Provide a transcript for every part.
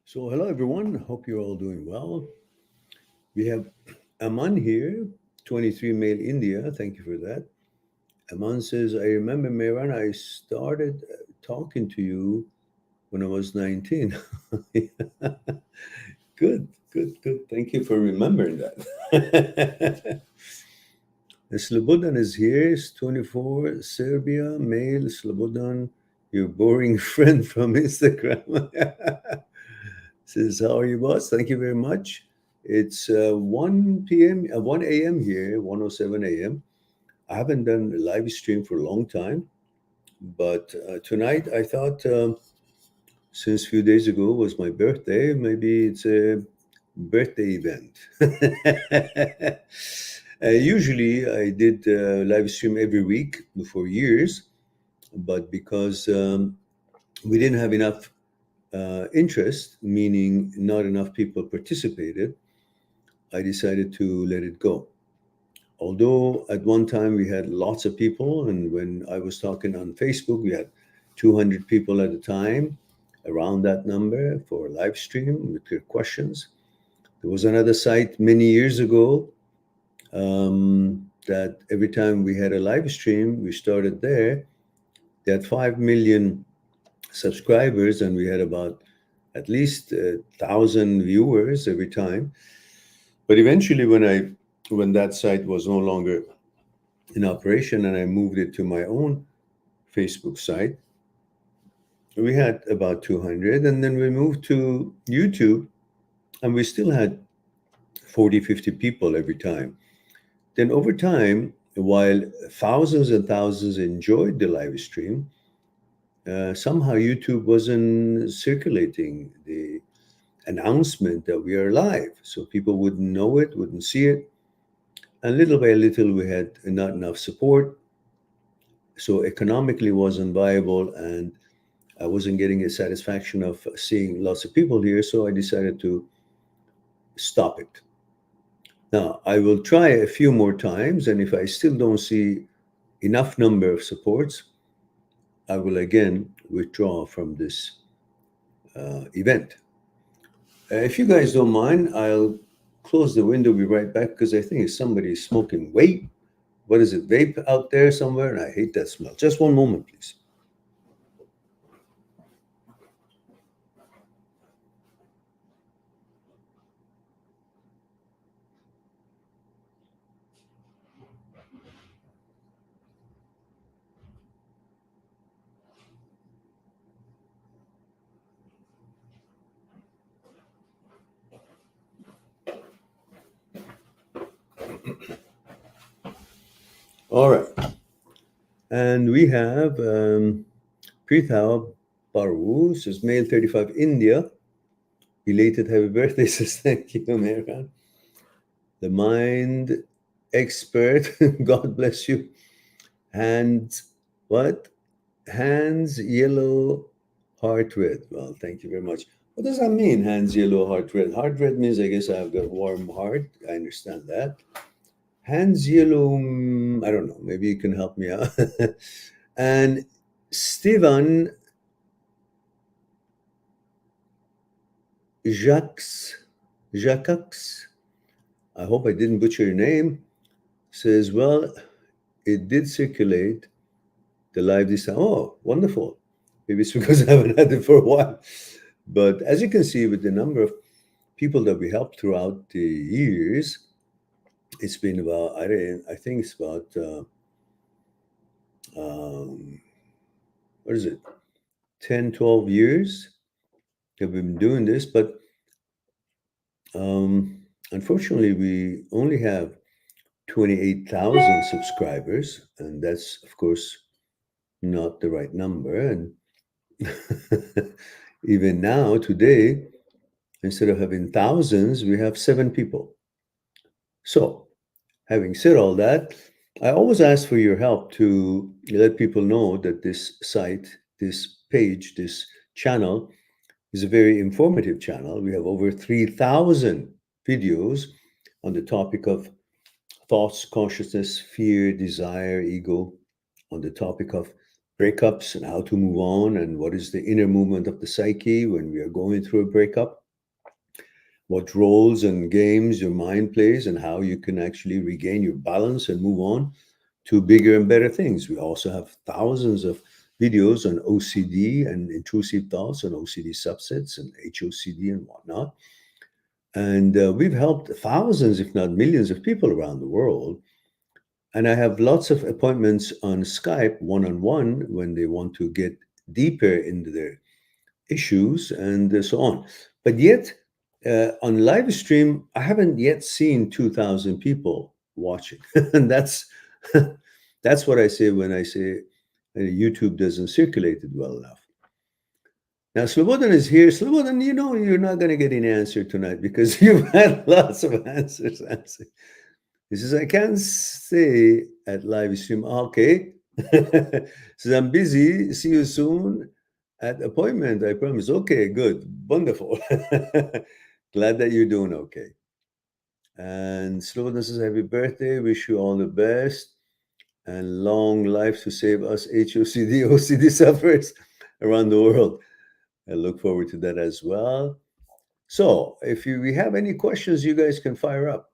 So, hello everyone. Hope you're all doing well. We have Aman here, 23 male India. Thank you for that. Aman says, I remember Mehran, I started talking to you when I was 19. Good, good, good. Thank you for remembering that. Slobodan is here. He's 24, Serbia, male, Slobodan, your boring friend from Instagram. Says, how are you, boss? Thank you very much. It's 1 p.m., 1 a.m. here, 1:07 a.m. I haven't done a live stream for a long time, but tonight I thought, since a few days ago was my birthday, maybe it's a birthday event. Usually I did live stream every week for years, but because we didn't have enough interest, meaning not enough people participated, I decided to let it go. Although at one time we had lots of people, and when I was talking on Facebook, we had 200 people at a time, around that number for a live stream with your questions. There was another site many years ago that every time we had a live stream, we started there. They had 5 million subscribers, and we had about at least 1,000 viewers every time. But eventually, when that site was no longer in operation and I moved it to my own Facebook site, we had about 200. And then we moved to YouTube, and we still had 40, 50 people every time. Then over time, while thousands and thousands enjoyed the live stream, somehow YouTube wasn't circulating the announcement that we are live. So people wouldn't know it, wouldn't see it. And little by little, we had not enough support. So economically wasn't viable, and I wasn't getting a satisfaction of seeing lots of people here. So I decided to stop it. Now, I will try a few more times, and if I still don't see enough number of supports, I will again withdraw from this event. If you guys don't mind, I'll close the window, be right back, because I think somebody's smoking vape. What is it, vape out there somewhere? And I hate that smell. Just one moment, please. All right. And we have Prithal Baru, says male 35, India. Belated happy birthday, says thank you, America. The mind expert, God bless you. Hands, what? Hands yellow, heart red. Well, thank you very much. What does that mean, hands yellow, heart red? Heart red means I guess I've got warm heart. I understand that. Hands yellow, I don't know. Maybe you can help me out. And Stevan Jacques, I hope I didn't butcher your name, says, well, it did circulate the live this time. Oh, wonderful. Maybe it's because I haven't had it for a while. But as you can see, with the number of people that we helped throughout the years, it's been about, I think it's about, what is it, 10, 12 years that we've been doing this. But unfortunately, we only have 28,000 subscribers, and that's, of course, not the right number. And even now, today, instead of having thousands, we have 7 people. So, having said all that, I always ask for your help to let people know that this site, this page, this channel is a very informative channel. We have over 3,000 videos on the topic of thoughts, consciousness, fear, desire, ego, on the topic of breakups and how to move on, and what is the inner movement of the psyche when we are going through a breakup, what roles and games your mind plays, and how you can actually regain your balance and move on to bigger and better things. We also have thousands of videos on OCD and intrusive thoughts and OCD subsets and HOCD and whatnot. And we've helped thousands, if not millions, of people around the world. And I have lots of appointments on Skype one-on-one when they want to get deeper into their issues and so on. But yet, on live stream, I haven't yet seen 2,000 people watching. And that's what I say when I say YouTube doesn't circulate it well enough. Now, Slobodan is here. Slobodan, you know you're not going to get an answer tonight because you've had lots of answers. He says, I can't stay at live stream. Okay. Says, I'm busy. See you soon at appointment, I promise. Okay, good. Wonderful. Glad that you're doing okay. And Slobodan says, happy birthday. Wish you all the best and long life to save us HOCD, OCD sufferers around the world. I look forward to that as well. So if we have any questions, you guys can fire up.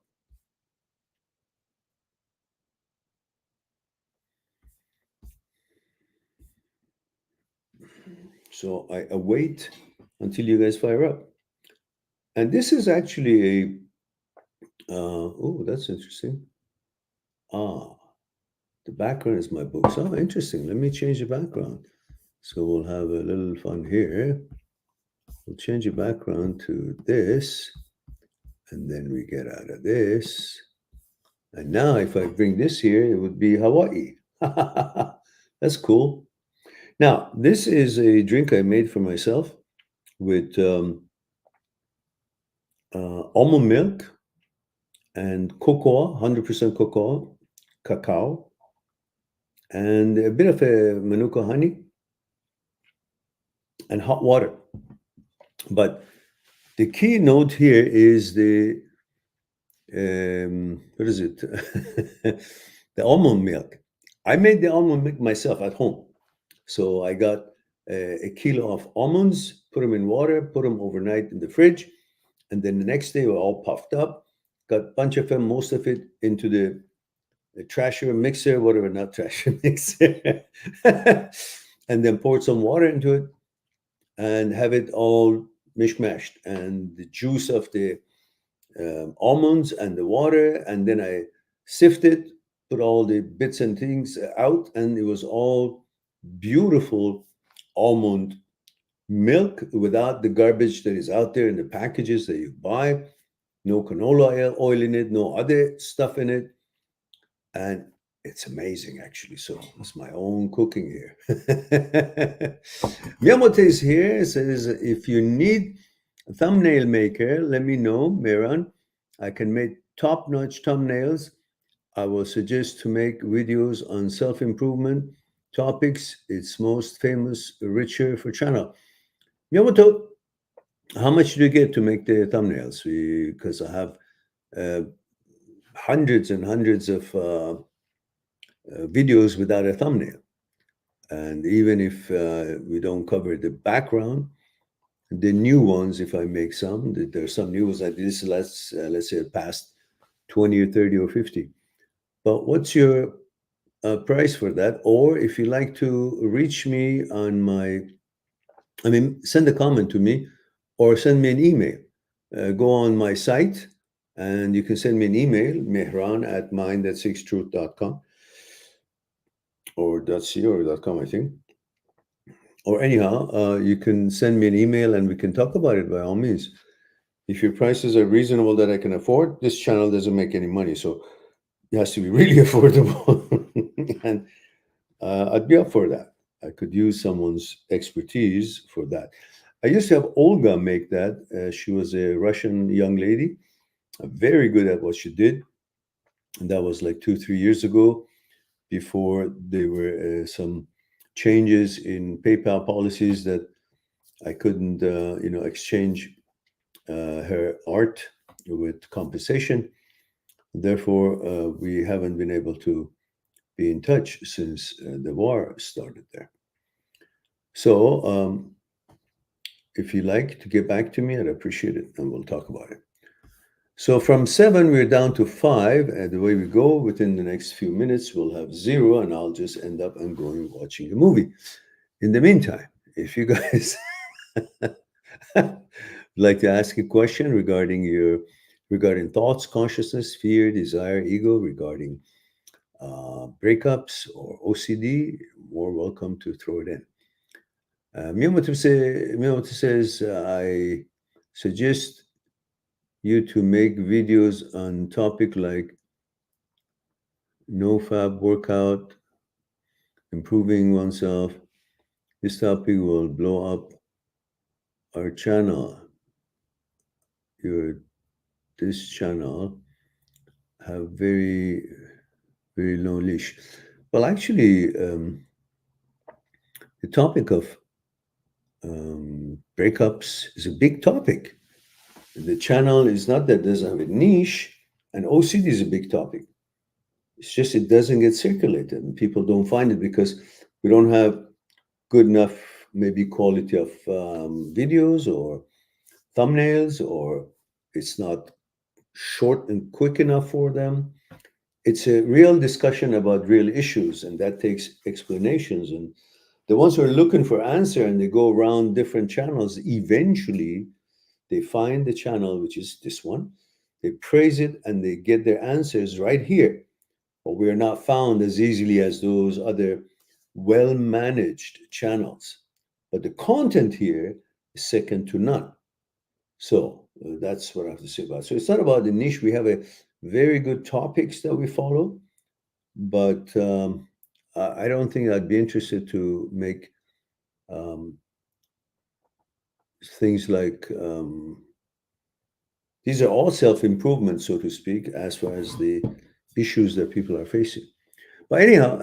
So I await until you guys fire up. And this is actually a, oh, that's interesting. The background is my books. Oh, interesting. Let me change the background. So we'll have a little fun here. We'll change the background to this. And then we get out of this. And now if I bring this here, it would be Hawaii. That's cool. Now, this is a drink I made for myself with almond milk and cocoa, 100% cocoa, cacao, and a bit of a manuka honey and hot water. But the key note here is the, what is it? The almond milk. I made the almond milk myself at home. So I got a kilo of almonds, put them in water, put them overnight in the fridge. And then the next day, we're all puffed up, got a bunch of them, most of it into the trasher, mixer, whatever, not trasher, mixer. And then poured some water into it and have it all mishmashed. And the juice of the almonds and the water. And then I sifted, put all the bits and things out, and it was all beautiful almond milk without the garbage that is out there in the packages that you buy. No canola oil in it, no other stuff in it. And it's amazing, actually. So it's my own cooking here. Miyamoto is here. Says, if you need a thumbnail maker, let me know, Miran. I can make top-notch thumbnails. I will suggest to make videos on self-improvement topics. It's most famous, richer for channel. Miyamoto, how much do you get to make the thumbnails? Because I have hundreds and hundreds of videos without a thumbnail. And even if we don't cover the background, the new ones, if I make some, there's some new ones like this, let's say past 20 or 30 or 50. But what's your price for that? Or if you like to reach me on my, send a comment to me or send me an email. Go on my site and you can send me an email, mehran@mind-that-seeks-truth.com or .co or .com, I think. Or anyhow, you can send me an email and we can talk about it by all means. If your prices are reasonable that I can afford, this channel doesn't make any money. So it has to be really affordable. And I'd be up for that. I could use someone's expertise for that. I used to have Olga make that. She was a Russian young lady, very good at what she did. And that was like 2-3 years ago, before there were some changes in PayPal policies that I couldn't, exchange her art with compensation. Therefore, we haven't been able to be in touch since the war started there. So if you like to get back to me, I'd appreciate it, and we'll talk about it. So from 7, we're down to 5, and the way we go, within the next few minutes, we'll have 0, and I'll just end up and going watching the movie. In the meantime, if you guys like to ask a question regarding thoughts, consciousness, fear, desire, ego, regarding breakups or OCD, more welcome to throw it in. Miyamoto says, I suggest you to make videos on topic like no fab workout, improving oneself. This topic will blow up our channel. This channel have very, very low leash. Well, actually, the topic of breakups is a big topic. The channel is not that it doesn't have a niche, and OCD is a big topic. It's just it doesn't get circulated, and people don't find it because we don't have good enough, maybe quality of videos or thumbnails, or it's not short and quick enough for them. It's a real discussion about real issues, and that takes explanations. And the ones who are looking for answer and they go around different channels, eventually they find the channel, which is this one. They praise it and they get their answers right here. But we are not found as easily as those other well-managed channels. But the content here is second to none. So that's what I have to say about it. So it's not about the niche. We have a very good topics that we follow, but I don't think I'd be interested to make things like these are all self-improvement, so to speak, as far as the issues that people are facing. But anyhow,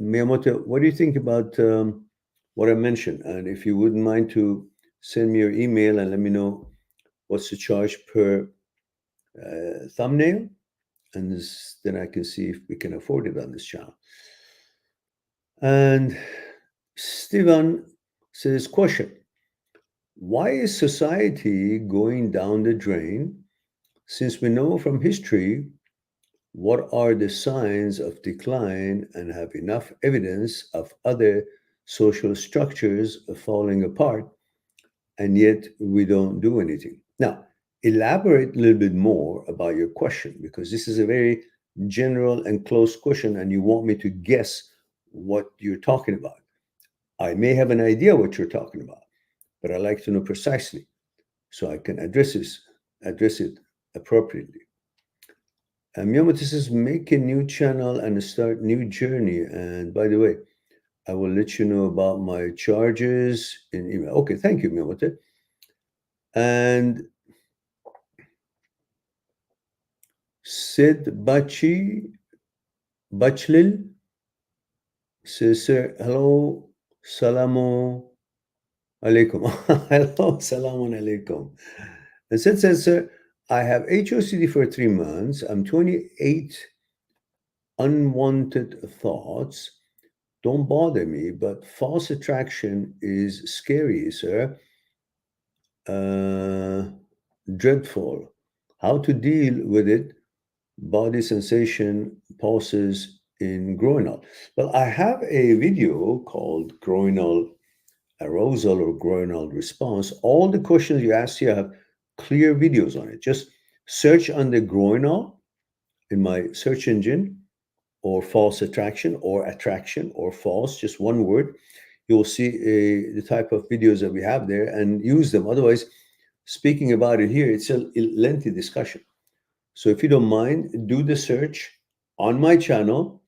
Miyamoto, what do you think about what I mentioned? And if you wouldn't mind to send me your email and let me know what's the charge per thumbnail, and then I can see if we can afford it on this channel. And Steven says, question, why is society going down the drain, since we know from history what are the signs of decline and have enough evidence of other social structures falling apart, and yet we don't do anything? Now, elaborate a little bit more about your question, because this is a very general and close question, and you want me to guess what you're talking about. I may have an idea what you're talking about, but I like to know precisely so I can address it appropriately. And Miyamoto says, make a new channel and start new journey. And by the way, I will let you know about my charges in email. Okay, thank you, Miyamoto. And Sid Bachlil says, sir, hello, salamu alaikum. Hello, salamun alaikum. And Sid says, sir, I have HOCD for 3 months. I'm 28. Unwanted thoughts don't bother me, but false attraction is scary, sir. Dreadful. How to deal with it? Body sensation pulses in groinal. Well, I have a video called groinal arousal or groinal response. All the questions you asked here have clear videos on it. Just search under groinal in my search engine, or false attraction or false, just one word. You'll see the type of videos that we have there and use them. Otherwise, speaking about it here, it's a lengthy discussion. So if you don't mind, do the search on my channel,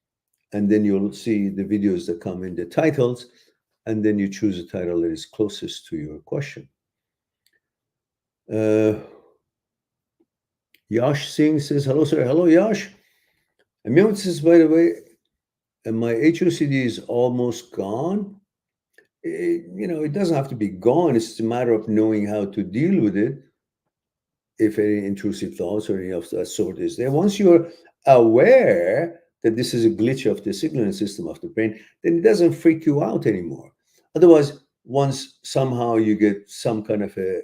and then you'll see the videos that come in the titles, and then you choose a title that is closest to your question. Yash Singh says, hello, sir. Hello, Yash. And Mehmet says, by the way, my HOCD is almost gone. It doesn't have to be gone. It's a matter of knowing how to deal with it. If any intrusive thoughts or any of that sort is there, once you're aware that this is a glitch of the signaling system of the brain, then it doesn't freak you out anymore. Otherwise, once somehow you get some kind of a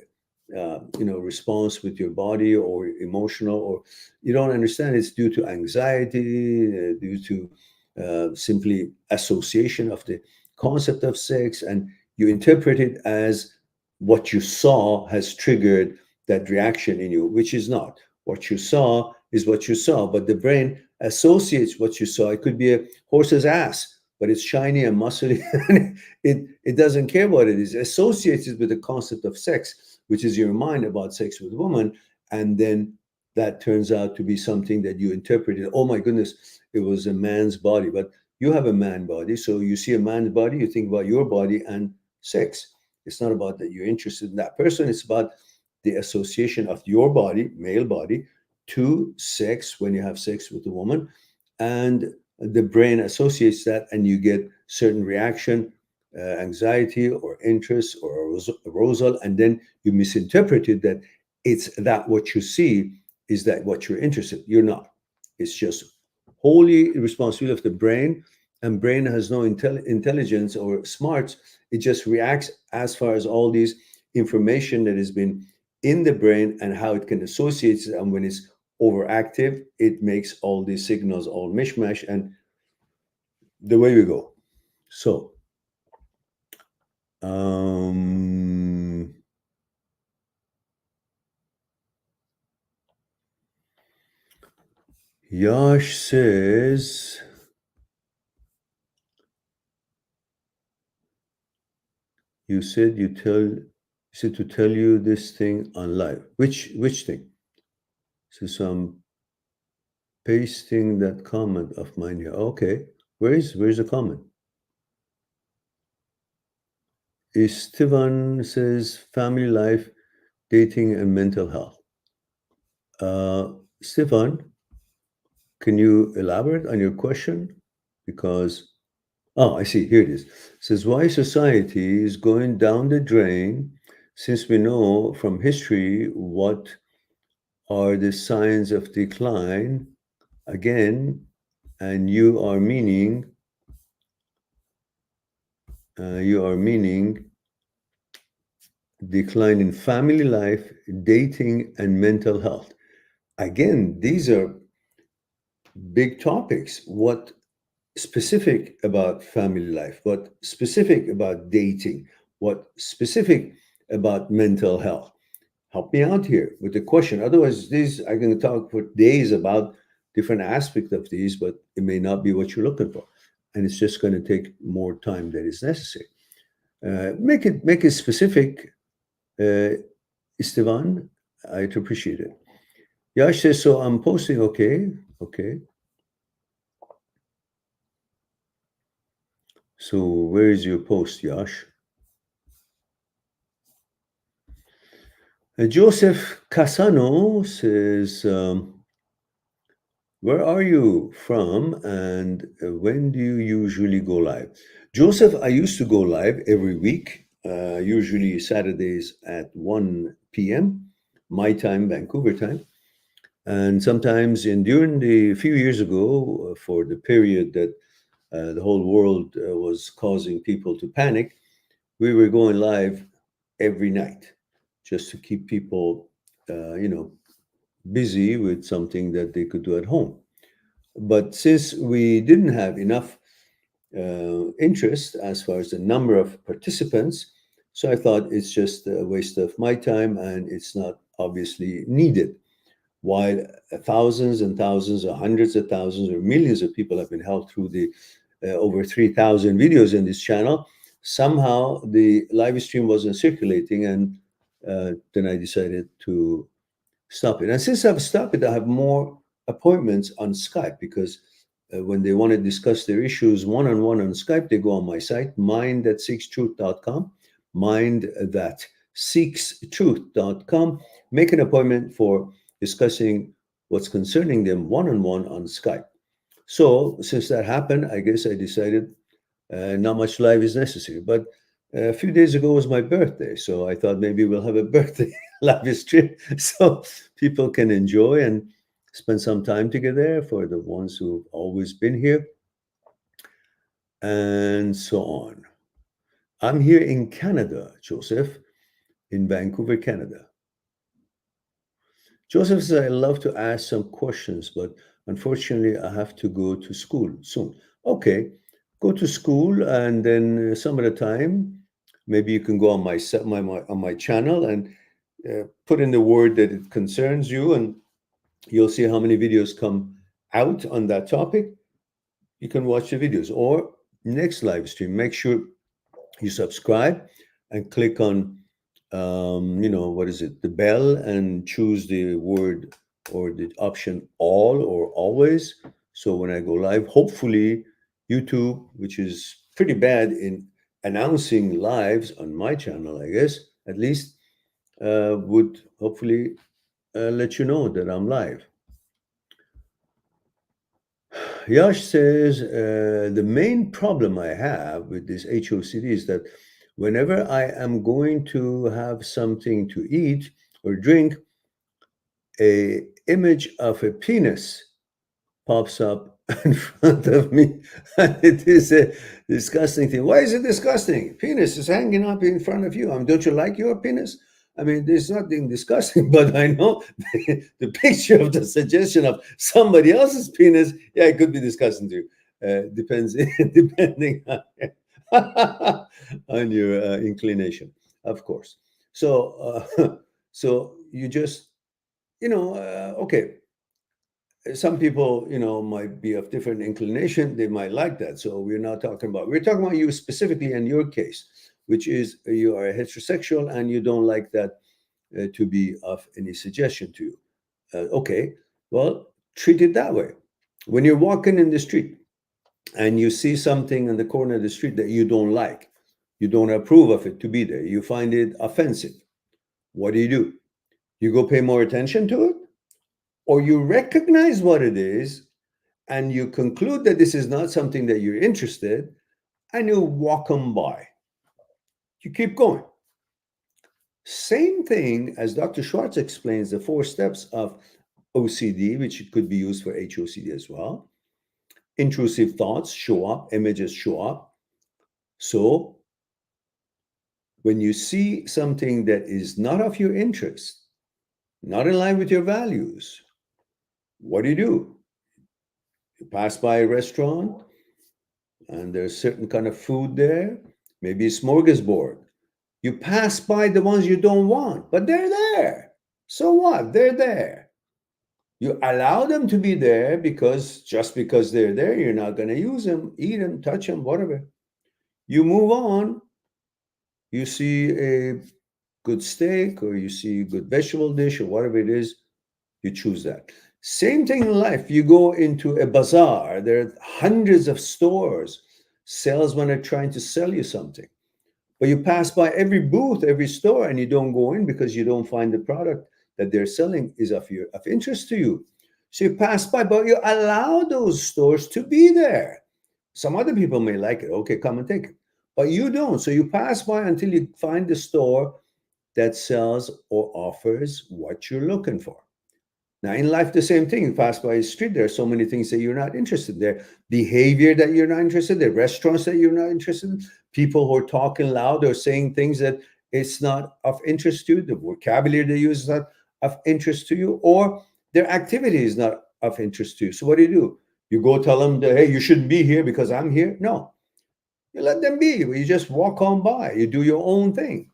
response with your body or emotional, or you don't understand it's due to anxiety, due to simply association of the concept of sex, and you interpret it as what you saw has triggered that reaction in you, which is not. What you saw is what you saw, but the brain associates what you saw. It could be a horse's ass, but it's shiny and muscly. It doesn't care what it is. It associates it with the concept of sex, which is your mind about sex with a woman, and then that turns out to be something that you interpreted. Oh my goodness, it was a man's body, but you have a man body, so you see a man's body, you think about your body and sex. It's not about that you're interested in that person. It's about the association of your body, male body, to sex when you have sex with a woman, and the brain associates that, and you get certain reaction, anxiety or interest or arousal, and then you misinterpreted that it's that what you see is that what you're interested. You're not. It's just wholly responsibility of the brain, and brain has no intelligence or smarts. It just reacts as far as all these information that has been in the brain and how it can associate it. And when it's overactive, it makes all these signals all mishmash, and the way we go. So, Yash says, you said to tell you this thing on live. Which thing? So I'm pasting that comment of mine here. Okay, where's the comment? Steven says family life, dating, and mental health. Stefan, can you elaborate on your question? Because, oh, I see, here it is. It says, why society is going down the drain, since we know from history what are the signs of decline, again, and you are meaning decline in family life, dating, and mental health. Again, these are big topics. What specific about family life? What specific about dating? What specific about mental health? Help me out here with the question. Otherwise, these I can talk for days about different aspects of these, but it may not be what you're looking for, and it's just going to take more time than is necessary. Make it specific, Esteban. I'd appreciate it. Yash says, so I'm posting. Okay. So where is your post, Yash? Joseph Casano says, where are you from, and when do you usually go live? Joseph, I used to go live every week, usually Saturdays at 1 p.m., my time, Vancouver time. And sometimes during the few years ago, for the period that the whole world was causing people to panic, we were going live every night just to keep people, busy with something that they could do at home. But since we didn't have enough interest as far as the number of participants, so I thought it's just a waste of my time and it's not obviously needed. While thousands and thousands or hundreds of thousands or millions of people have been helped through the over 3,000 videos in this channel, somehow the live stream wasn't circulating, and then I decided to stop it. And since I've stopped it, I have more appointments on Skype, because when they want to discuss their issues one-on-one on Skype, they go on my site, mind-that-seeks-truth.com, mind-that-seeks-truth.com, make an appointment for discussing what's concerning them one-on-one on Skype. So since that happened, I guess I decided not much live is necessary. But a few days ago was my birthday, so I thought maybe we'll have a birthday live stream so people can enjoy and spend some time together for the ones who've always been here, and so on. I'm here in Canada, Joseph, in Vancouver, Canada. Joseph says, I love to ask some questions, but unfortunately, I have to go to school soon. Okay, go to school, and then some of the time, maybe you can go on my channel and put in the word that it concerns you, and you'll see how many videos come out on that topic. You can watch the videos, or next live stream, make sure you subscribe and click on what is it, the bell, and choose the word or the option all or always. So when I go live, hopefully YouTube, which is pretty bad in announcing lives on my channel, I guess, at least, would hopefully let you know that I'm live. Yash says, the main problem I have with this HOCD is that whenever I am going to have something to eat or drink, a image of a penis pops up in front of me. And it is a disgusting thing. Why is it disgusting? Penis is hanging up in front of you. Don't you like your penis? I mean, there's nothing disgusting, but I know the picture of the suggestion of somebody else's penis, yeah, it could be disgusting to you. Depends, depending on your inclination, of course. So, so you just, okay, some people, might be of different inclination. They might like that. So we're talking about you specifically in your case, which is you are a heterosexual and you don't like that to be of any suggestion to you. Okay, well, treat it that way. When you're walking in the street and you see something in the corner of the street that you don't like, you don't approve of it to be there, you find it offensive, what do? You go pay more attention to it? Or you recognize what it is and you conclude that this is not something that you're interested, and you walk them by. You keep going. Same thing as Dr. Schwartz explains, the 4 steps of OCD, which could be used for HOCD as well. Intrusive thoughts show up, images show up. So when you see something that is not of your interest, not in line with your values, what do? You pass by a restaurant and there's certain kind of food there, maybe a smorgasbord. You pass by the ones you don't want, but they're there. So what? They're there. You allow them to be there just because they're there, you're not going to use them, eat them, touch them, whatever. You move on. You see a good steak or you see a good vegetable dish or whatever it is, you choose that. Same thing in life. You go into a bazaar, there are hundreds of stores, salesmen are trying to sell you something. But you pass by every booth, every store, and you don't go in because you don't find the product that they're selling is of interest to you. So you pass by, but you allow those stores to be there. Some other people may like it. Okay, come and take it. But you don't. So you pass by until you find the store that sells or offers what you're looking for. Now, in life, the same thing. You pass by a street, there are so many things that you're not interested in. There, behavior that you're not interested in, there, restaurants that you're not interested in, people who are talking loud or saying things that it's not of interest to you, the vocabulary they use is not of interest to you, or their activity is not of interest to you. So what do? You go tell them that, hey, you shouldn't be here because I'm here? No. You let them be. You just walk on by. You do your own thing.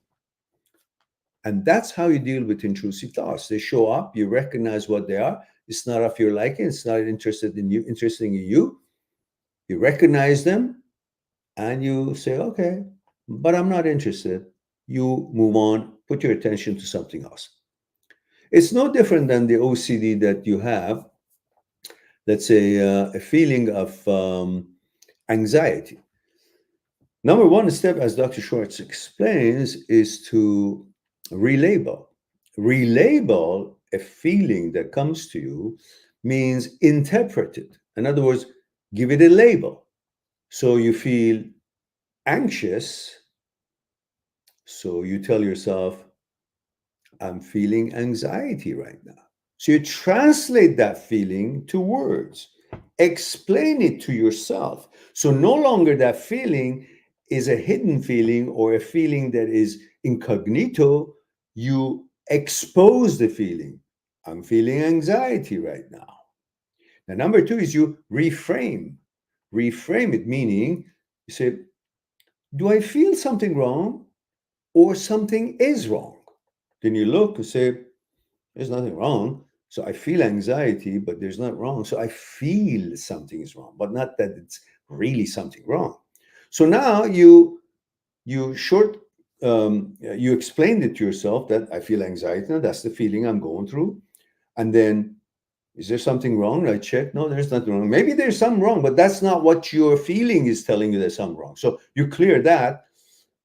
And that's how you deal with intrusive thoughts. They show up, you recognize what they are. It's not of your liking, it's not interested in you, interesting in you. You recognize them and you say, okay, but I'm not interested. You move on, put your attention to something else. It's no different than the OCD that you have. Let's say a feeling of anxiety. Number one step, as Dr. Schwartz explains, is to relabel. Relabel a feeling that comes to you means interpret it. In other words, give it a label. So you feel anxious. So you tell yourself, I'm feeling anxiety right now. So you translate that feeling to words, explain it to yourself. So no longer that feeling is a hidden feeling or a feeling that is incognito, you expose the feeling. I'm feeling anxiety right now. Now, number two is you reframe. Reframe it, meaning you say, do I feel something wrong or something is wrong? Then you look and say, there's nothing wrong. So I feel anxiety, but there's not wrong. So I feel something is wrong, but not that it's really something wrong. So now you explained it to yourself that I feel anxiety. Now that's the feeling I'm going through. And then, is there something wrong? I check. No, there's nothing wrong. Maybe there's some wrong, but that's not what your feeling is telling you there's something wrong. So you clear that.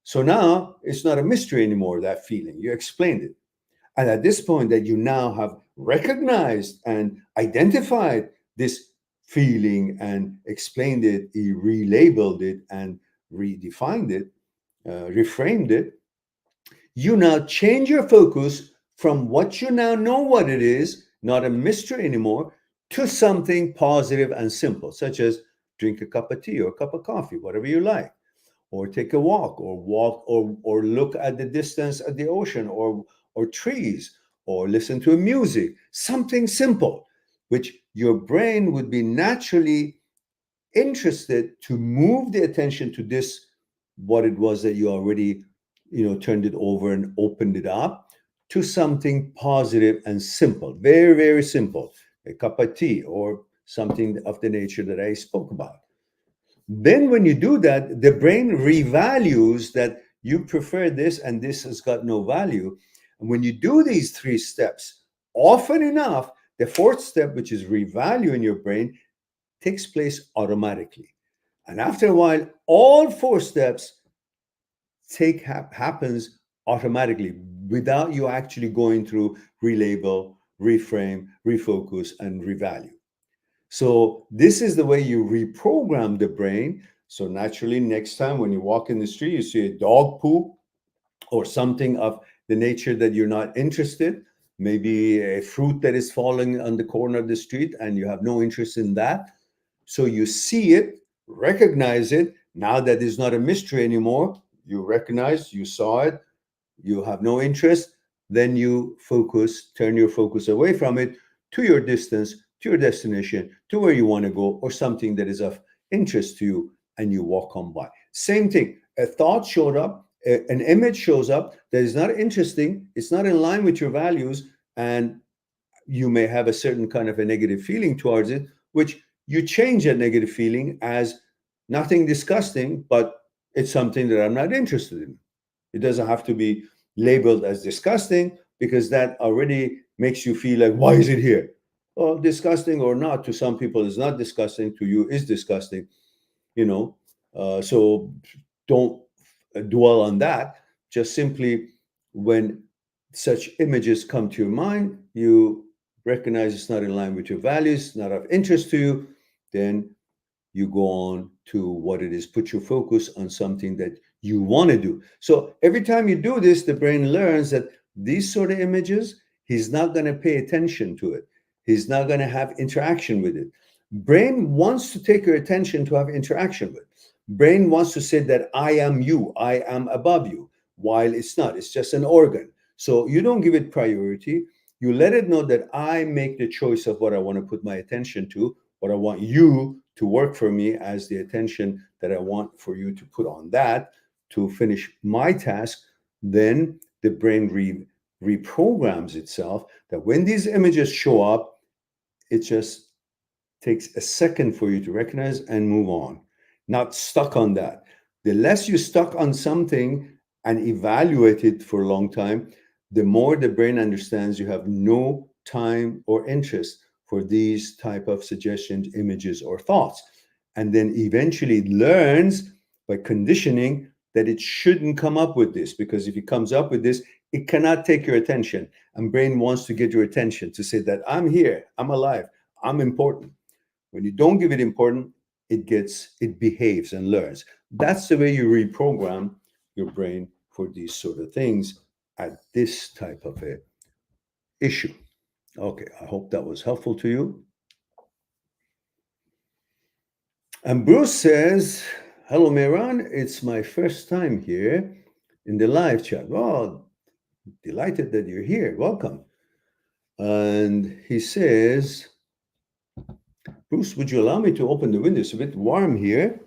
So now it's not a mystery anymore, that feeling. You explained it. And at this point that you now have recognized and identified this feeling and explained it, you relabeled it and redefined it, reframed it, you now change your focus from what you now know what it is, not a mystery anymore, to something positive and simple, such as drink a cup of tea or a cup of coffee, whatever you like, or take a walk, or look at the distance at the ocean, or trees, or listen to music, something simple, which your brain would be naturally interested to move the attention to this, what it was that you already turned it over and opened it up, to something positive and simple, very, very simple, a cup of tea or something of the nature that I spoke about. Then when you do that, the brain revalues that you prefer this and this has got no value. And when you do these three steps often enough, the fourth step, which is revalue in your brain, takes place automatically. And after a while, all four steps happens automatically without you actually going through relabel, reframe, refocus, and revalue. So this is the way you reprogram the brain. So naturally, next time when you walk in the street, you see a dog poop or something of the nature that you're not interested, maybe a fruit that is falling on the corner of the street and you have no interest in that. So you see it, recognize it. Now that is not a mystery anymore. You recognize, you saw it, you have no interest. Then you turn your focus away from it to your distance, to your destination, to where you want to go, or something that is of interest to you, and you walk on by. Same thing. A thought showed up, an image shows up that is not interesting, it's not in line with your values, and you may have a certain kind of a negative feeling towards it, which you change that negative feeling as nothing disgusting, but it's something that I'm not interested in. It doesn't have to be labeled as disgusting, because that already makes you feel like, why is it here? Well, disgusting or not, to some people is not disgusting, to you is disgusting, you know. So don't dwell on that. Just simply, when such images come to your mind, you recognize it's not in line with your values, not of interest to you, then you go on to what it is, put your focus on something that you want to do. So every time you do this, the brain learns that these sort of images, he's not going to pay attention to it. He's not going to have interaction with it. Brain wants to take your attention to have interaction with. Brain wants to say that I am you, I am above you, while it's not. It's just an organ. So you don't give it priority. You let it know that I make the choice of what I want to put my attention to, what I want you to work for me as the attention that I want for you to put on that to finish my task. Then the brain reprograms itself that when these images show up, it just takes a second for you to recognize and move on, not stuck on that. The less you stuck on something and evaluate it for a long time, the more the brain understands you have no time or interest for these type of suggestions, images, or thoughts. And then eventually it learns by conditioning that it shouldn't come up with this, because if it comes up with this, it cannot take your attention. And brain wants to get your attention to say that I'm here, I'm alive, I'm important. When you don't give it importance, it behaves and learns. That's the way you reprogram your brain for these sort of things at this type of a issue. Okay, I hope that was helpful to you. And Bruce says, hello, Mehran. It's my first time here in the live chat. Well, delighted that you're here. Welcome. And he says, Bruce, would you allow me to open the window? It's a bit warm here.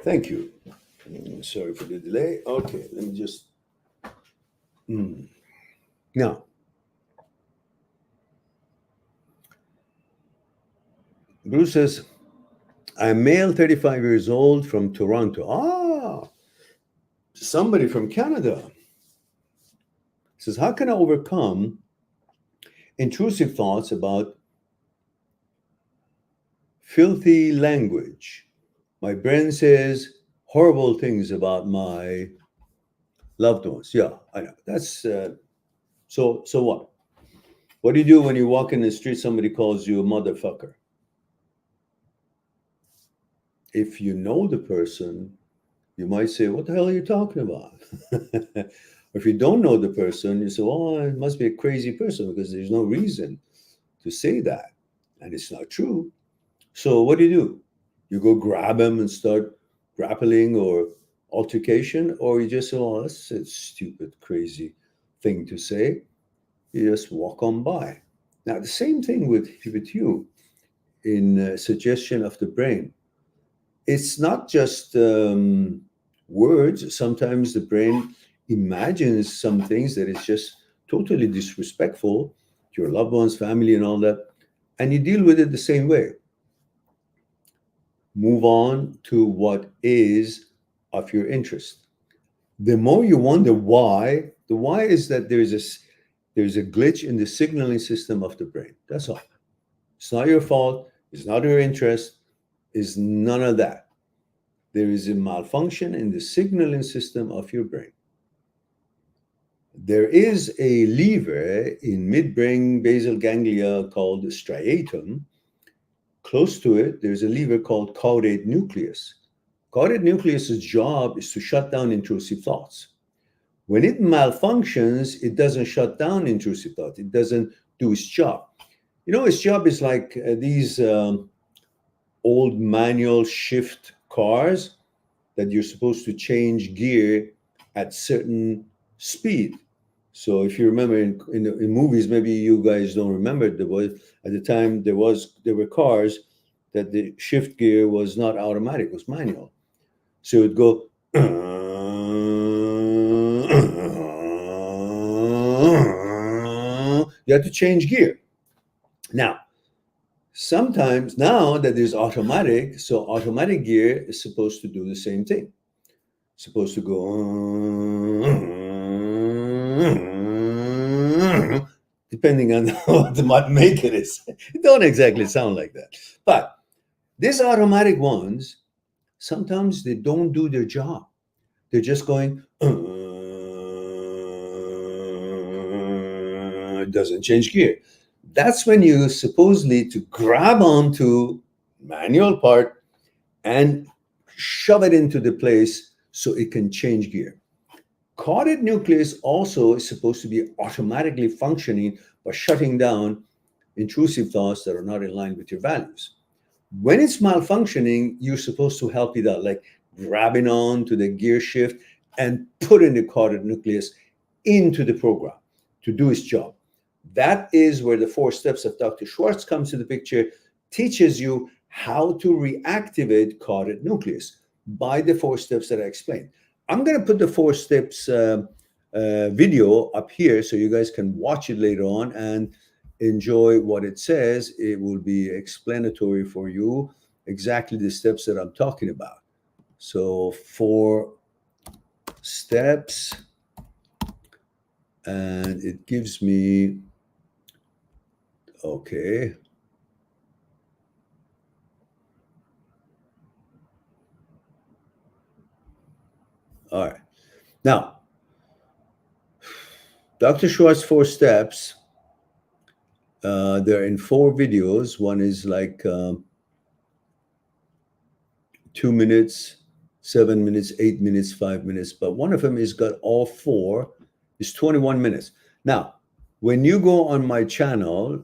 Thank you. Sorry for the delay. Okay, let me just. Now, Bruce says, I'm male, 35 years old from Toronto. Ah, somebody from Canada. Says, how can I overcome intrusive thoughts about filthy language? My brain says horrible things about my loved ones. Yeah, I know. That's so what? What do you do when you walk in the street, somebody calls you a motherfucker? If you know the person, you might say, what the hell are you talking about? If you don't know the person, you say, oh, it must be a crazy person because there's no reason to say that. And it's not true. So what do? You go grab him and start grappling or altercation, or you just say, oh, that's a stupid, crazy thing to say. You just walk on by. Now, the same thing with you in suggestion of the brain. It's not just words. Sometimes the brain imagines some things that is just totally disrespectful to your loved ones, family, and all that, and you deal with it the same way. Move on to what is of your interest. The more you wonder why, the why is that there's a glitch in the signaling system of the brain. That's all. It's not your fault. It's not your interest. It's none of that. There is a malfunction in the signaling system of your brain. There is a lever in midbrain basal ganglia called the striatum. Close to it, there's a lever called caudate nucleus. Caudate nucleus's job is to shut down intrusive thoughts. When it malfunctions, it doesn't shut down intrusive thoughts. It doesn't do its job. You know, its job is like these old manual shift cars that you're supposed to change gear at certain speed. So if you remember in movies, maybe you guys don't remember, there was at the time there were cars that the shift gear was not automatic, it was manual. So it'd go you have to change gear. Now, sometimes now that there's automatic, so automatic gear is supposed to do the same thing. It's supposed to go depending on what make it is. It don't exactly sound like that. But these automatic ones, sometimes they don't do their job. They're just going, it doesn't change gear. That's when you supposedly to grab onto manual part and shove it into the place so it can change gear. Caudate nucleus also is supposed to be automatically functioning by shutting down intrusive thoughts that are not in line with your values. When it's malfunctioning, you're supposed to help it out, like grabbing on to the gear shift and putting the caudate nucleus into the program to do its job. That is where the 4 steps of Dr. Schwartz comes to the picture, teaches you how to reactivate caudate nucleus by the 4 steps that I explained. I'm going to put the 4 steps video up here so you guys can watch it later on and enjoy what it says. It will be explanatory for you, exactly the steps that I'm talking about. So 4 steps, and it gives me, okay. All right. Now, Dr. Schwartz's 4 steps, they're in 4 videos. One is like 2 minutes, 7 minutes, 8 minutes, 5 minutes, but one of them is got all four, is 21 minutes. Now, when you go on my channel,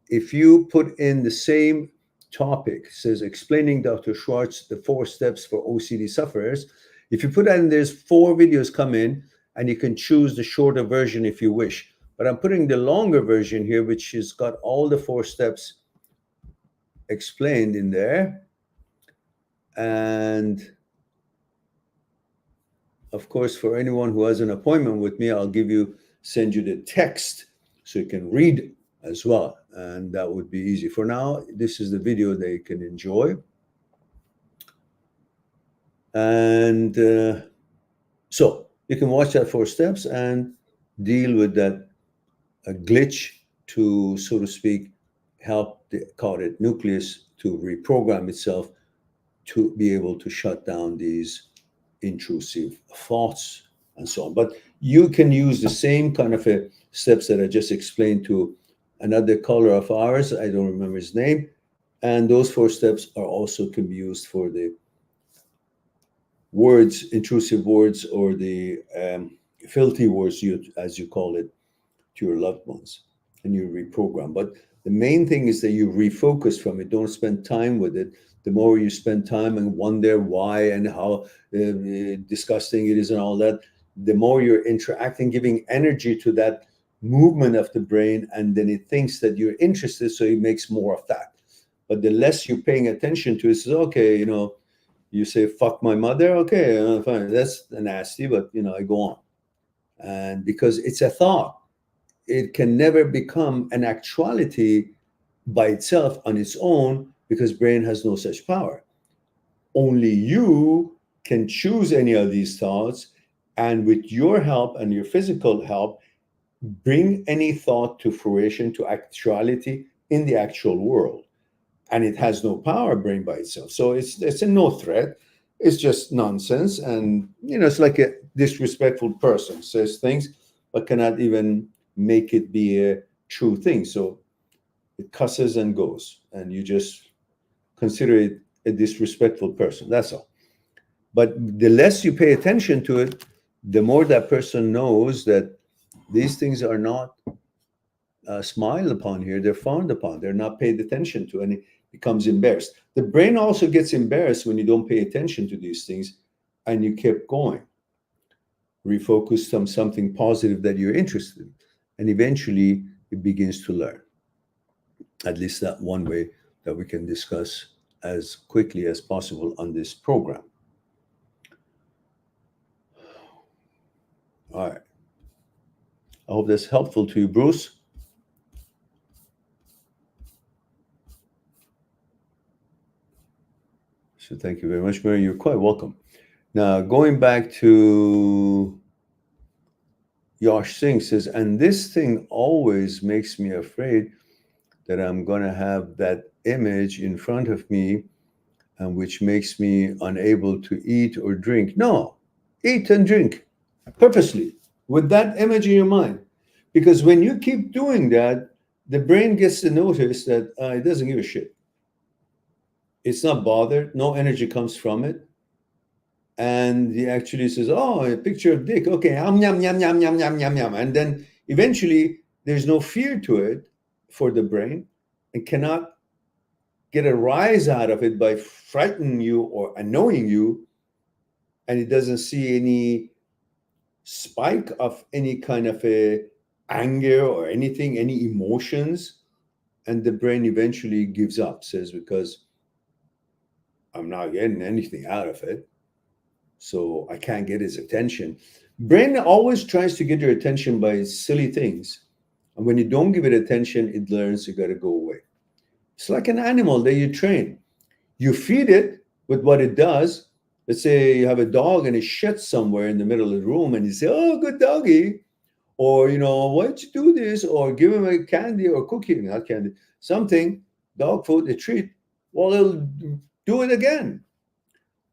if you put in the same topic, says explaining Dr. Schwartz, the 4 steps for OCD sufferers, if you put that in, there's 4 videos come in, and you can choose the shorter version if you wish. But I'm putting the longer version here, which has got all the 4 steps explained in there. And of course, for anyone who has an appointment with me, I'll send you the text so you can read as well. And that would be easy. For now, this is the video they can enjoy. And so you can watch that 4 steps and deal with that glitch to, so to speak, help the caudate nucleus to reprogram itself to be able to shut down these intrusive thoughts and so on. But you can use the same kind of steps that I just explained to another caller of ours. I don't remember his name. And those 4 steps are also can be used for the words, intrusive words, or the filthy words, as you call it, to your loved ones, and you reprogram. But the main thing is that you refocus from it. Don't spend time with it. The more you spend time and wonder why and how disgusting it is and all that, the more you're interacting, giving energy to that movement of the brain, and then it thinks that you're interested, so it makes more of that. But the less you're paying attention to it, says, okay, you say, fuck my mother, okay, fine, that's nasty, but, I go on. And because it's a thought, it can never become an actuality by itself on its own, because brain has no such power. Only you can choose any of these thoughts, and with your help and your physical help, bring any thought to fruition, to actuality in the actual world. And it has no power, brain by itself. So it's a no threat. It's just nonsense. And, it's like a disrespectful person says things, but cannot even make it be a true thing. So it cusses and goes, and you just consider it a disrespectful person. That's all. But the less you pay attention to it, the more that person knows that these things are not smiled upon here. They're frowned upon. They're not paid attention to, and it becomes embarrassed. The brain also gets embarrassed when you don't pay attention to these things and you keep going. Refocus on something positive that you're interested in, and eventually it begins to learn. At least that one way that we can discuss as quickly as possible on this program. All right. I hope that's helpful to you, Bruce. So thank you very much, Mary. You're quite welcome. Now, going back to Yash Singh says, and this thing always makes me afraid that I'm going to have that image in front of me, and which makes me unable to eat or drink. No, eat and drink purposely with that image in your mind. Because when you keep doing that, the brain gets to notice that it doesn't give a shit. It's not bothered. No energy comes from it. And he actually says, oh, a picture of dick. Okay, yum, yum, yum, yum, yum, yum, yum, yum. And then eventually there's no fear to it for the brain, and cannot get a rise out of it by frightening you or annoying you. And it doesn't see any spike of any kind of a anger or anything, any emotions. And the brain eventually gives up, says, because I'm not getting anything out of it, so I can't get his attention. Brain always tries to get your attention by silly things. And when you don't give it attention, it learns you got to go away. It's like an animal that you train. You feed it with what it does. Let's say you have a dog and it shits somewhere in the middle of the room, and you say, oh, good doggy. Or, why don't you do this? Or give him a candy or cookie, not candy, something, dog food, a treat. Well, it'll do it again.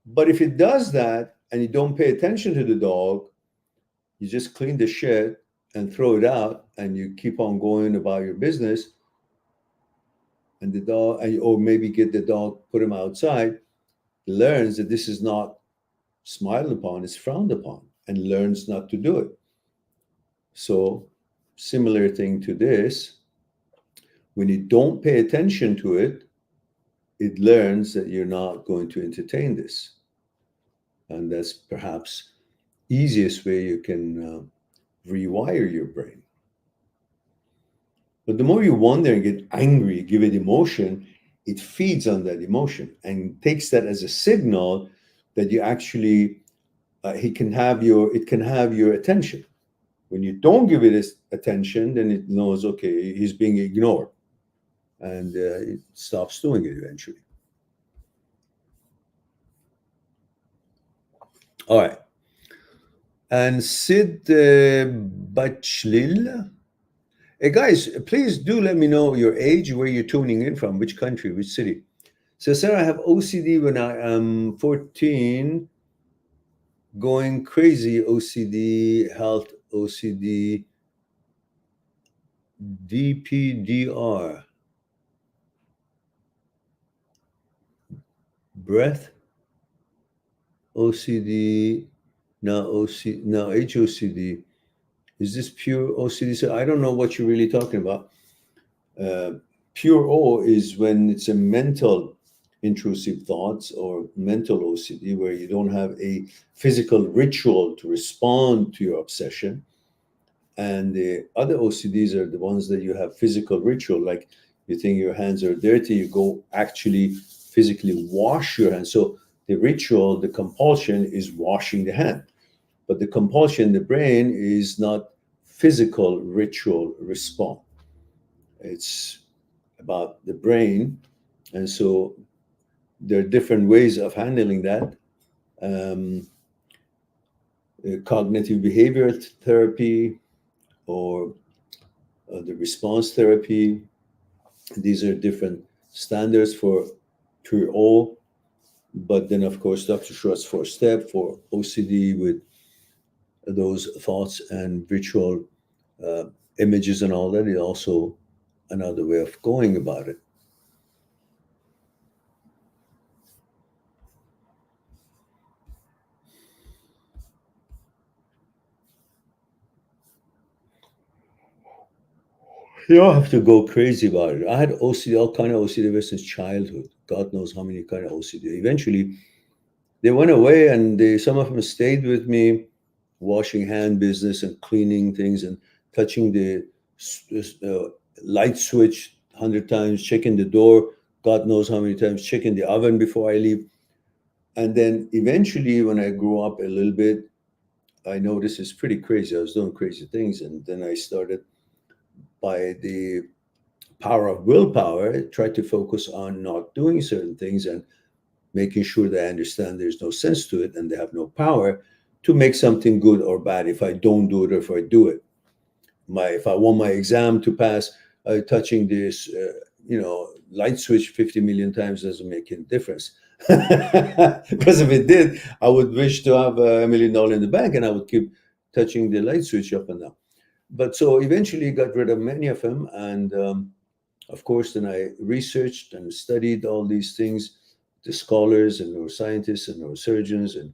But if it does that and you don't pay attention to the dog, you just clean the shit and throw it out, and you keep on going about your business, and the dog, or maybe get the dog, put him outside, learns that this is not smiled upon, it's frowned upon, and learns not to do it. So, similar thing to this, when you don't pay attention to it, it learns that you're not going to entertain this. And that's perhaps easiest way you can rewire your brain. But the more you wonder and get angry, give it emotion, it feeds on that emotion and takes that as a signal that you actually it can have your attention. When you don't give it attention, then it knows, okay, he's being ignored, and it stops doing it eventually. All right. And Sid Bachlil. Hey guys, please do let me know your age, where you're tuning in from, which country, which city. So, Sarah, I have OCD when I am 14, going crazy OCD, health OCD, DPDR, breath OCD, now HOCD. Is this pure OCD? So I don't know what you're really talking about. Pure O is when it's a mental intrusive thoughts or mental OCD, where you don't have a physical ritual to respond to your obsession. And the other OCDs are the ones that you have physical ritual, like you think your hands are dirty, you go actually physically wash your hands. So the ritual, the compulsion is washing the hand. But the compulsion in the brain is not physical ritual response. It's about the brain. And so there are different ways of handling that. Cognitive behavior therapy or the response therapy. These are different standards for pure O. But then, of course, Dr. Schwartz 4-step for OCD with those thoughts and visual images and all that is also another way of going about it. You don't have to go crazy about it. I had OCD, all kind of OCD ever since childhood. God knows how many kind of OCD. Eventually, they went away, and some of them stayed with me, washing hand business and cleaning things and touching the light switch 100 times, checking the door, God knows how many times, checking the oven before I leave. And then eventually, when I grew up a little bit, I noticed it's pretty crazy. I was doing crazy things. And then I started, by the power of willpower, try to focus on not doing certain things and making sure that I understand there's no sense to it and they have no power to make something good or bad if I don't do it or if I do it. If I want my exam to pass, touching this, light switch 50 million times doesn't make any difference. Because if it did, I would wish to have $1 million in the bank and I would keep touching the light switch up and down. But so eventually got rid of many of them. And of course, then I researched and studied all these things, the scholars and neuroscientists and neurosurgeons and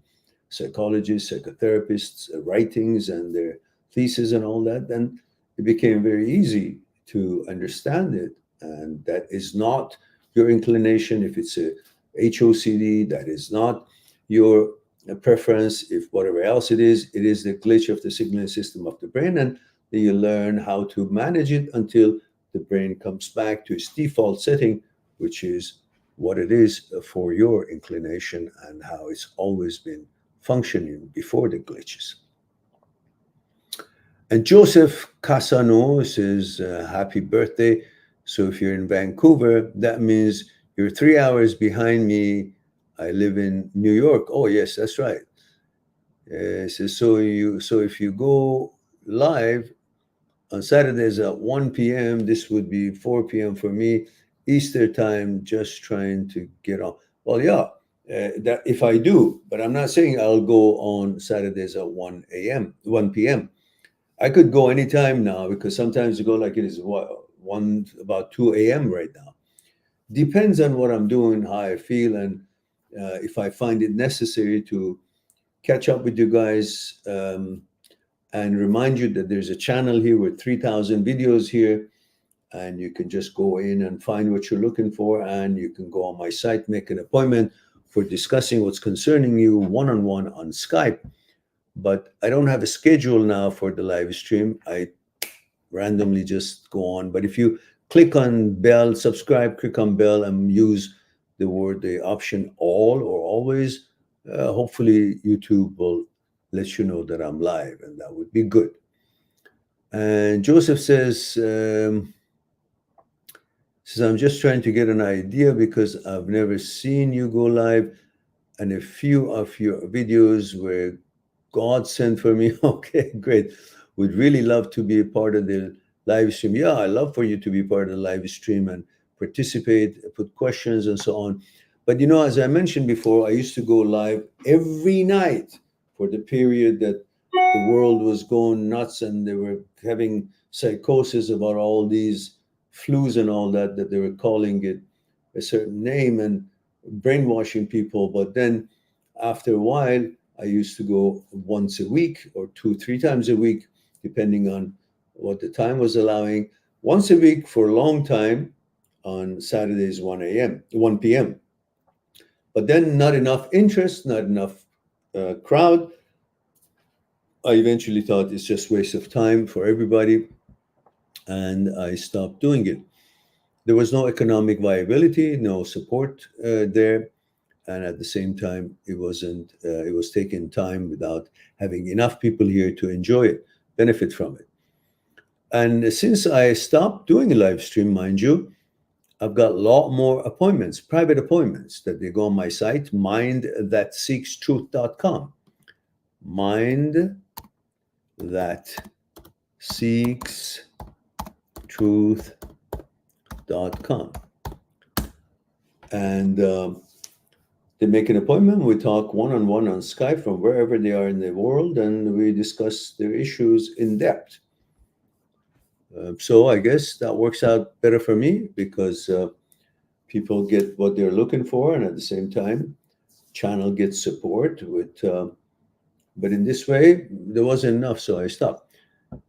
psychologists, psychotherapists, writings and their thesis and all that. Then it became very easy to understand it. And that is not your inclination. If it's a HOCD, that is not your preference. If whatever else it is the glitch of the signaling system of the brain. And then you learn how to manage it until the brain comes back to its default setting, which is what it is for your inclination and how it's always been functioning before the glitches. And Joseph Casano says, happy birthday. So if you're in Vancouver, that means you're 3 hours behind me. I live in New York. Oh, yes, that's right. So if you go live on Saturdays at 1 p.m., this would be 4 p.m. for me, Easter time, just trying to get on. Well, yeah, that if I do, but I'm not saying I'll go on Saturdays at 1 p.m. I could go anytime now because sometimes you go like it is about 2 a.m. right now. Depends on what I'm doing, how I feel, and if I find it necessary to catch up with you guys and remind you that there's a channel here with 3,000 videos here, and you can just go in and find what you're looking for, and you can go on my site, make an appointment for discussing what's concerning you one-on-one on Skype. But I don't have a schedule now for the live stream. I randomly just go on. But if you click on bell, subscribe, click on bell, and use the option all or always, hopefully YouTube will let you know that I'm live, and that would be good. And Joseph says, I'm just trying to get an idea because I've never seen you go live, and a few of your videos were God sent for me. Okay, great. Would really love to be a part of the live stream. Yeah, I love for you to be part of the live stream and participate, put questions and so on. But as I mentioned before, I used to go live every night for the period that the world was going nuts and they were having psychosis about all these flus and all that they were calling it a certain name and brainwashing people. But then after a while, I used to go once a week or 2-3 times a week, depending on what the time was allowing. Once a week for a long time on Saturdays, 1 p.m. But then not enough interest, not enough crowd. I eventually thought it's just waste of time for everybody, and I stopped doing it. There was no economic viability, no support there. And at the same time, it was taking time without having enough people here to enjoy it, benefit from it. And since I stopped doing a live stream, mind you, I've got a lot more appointments, private appointments, that they go on my site, mindthatseekstruth.com. Mindthatseekstruth.com. And they make an appointment. We talk one-on-one on Skype from wherever they are in the world, and we discuss their issues in depth. So I guess that works out better for me because people get what they're looking for, and at the same time, channel gets support with. But in this way, there wasn't enough, so I stopped.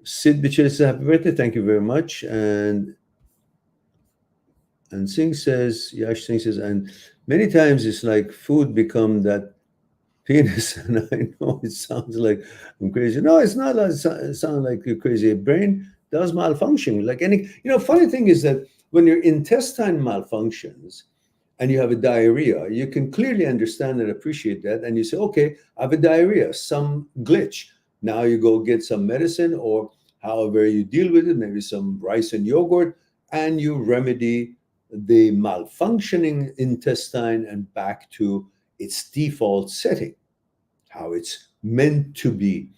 Sid Bichel says, happy birthday, thank you very much. And Yash Singh says, and many times it's like food become that penis. And I know it sounds like I'm crazy. No, it's not. It sounds like you're crazy. A brain does malfunction. Like any, funny thing is that when your intestine malfunctions and you have a diarrhea, you can clearly understand and appreciate that. And you say, okay, I have a diarrhea, some glitch. Now you go get some medicine or however you deal with it, maybe some rice and yogurt, and you remedy the malfunctioning intestine and back to its default setting, how it's meant to be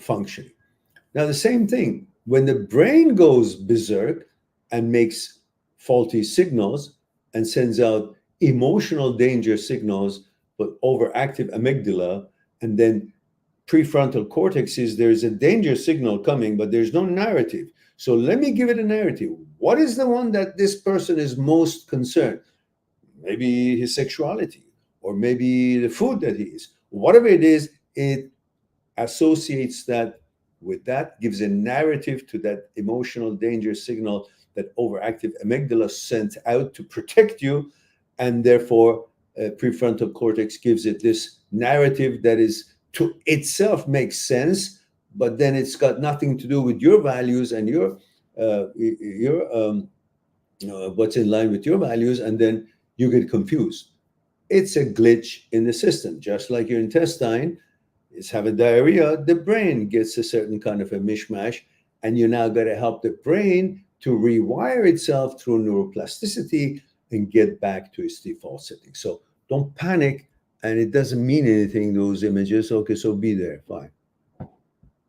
functioning. Now, the same thing, when the brain goes berserk and makes faulty signals and sends out emotional danger signals, but overactive amygdala, and then prefrontal cortex is there's a danger signal coming, but there's no narrative. So let me give it a narrative. What is the one that this person is most concerned? Maybe his sexuality, or maybe the food that he eats. Whatever it is, it associates that with that, gives a narrative to that emotional danger signal that overactive amygdala sent out to protect you. And therefore, prefrontal cortex gives it this narrative that is to itself makes sense, but then it's got nothing to do with your values and your what's in line with your values, and then you get confused. It's a glitch in the system, just like your intestine is having diarrhea. The brain gets a certain kind of a mishmash, and you now got to help the brain to rewire itself through neuroplasticity and get back to its default setting. So don't panic, and it doesn't mean anything, those images. Okay, so be there, fine.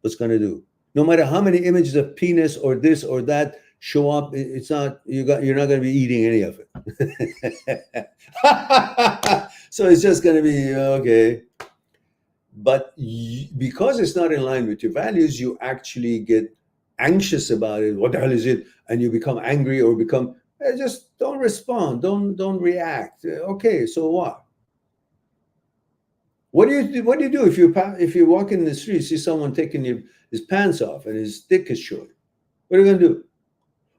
What's going to do? No matter how many images of penis or this or that show up, it's not, you're not going to be eating any of it. So it's just going to be, okay. But because it's not in line with your values, you actually get anxious about it. What the hell is it? And you become angry or become, just don't respond. Don't react. Okay, so what? What do you do if you walk in the street, see someone taking his pants off and his dick is showing? What are you gonna do?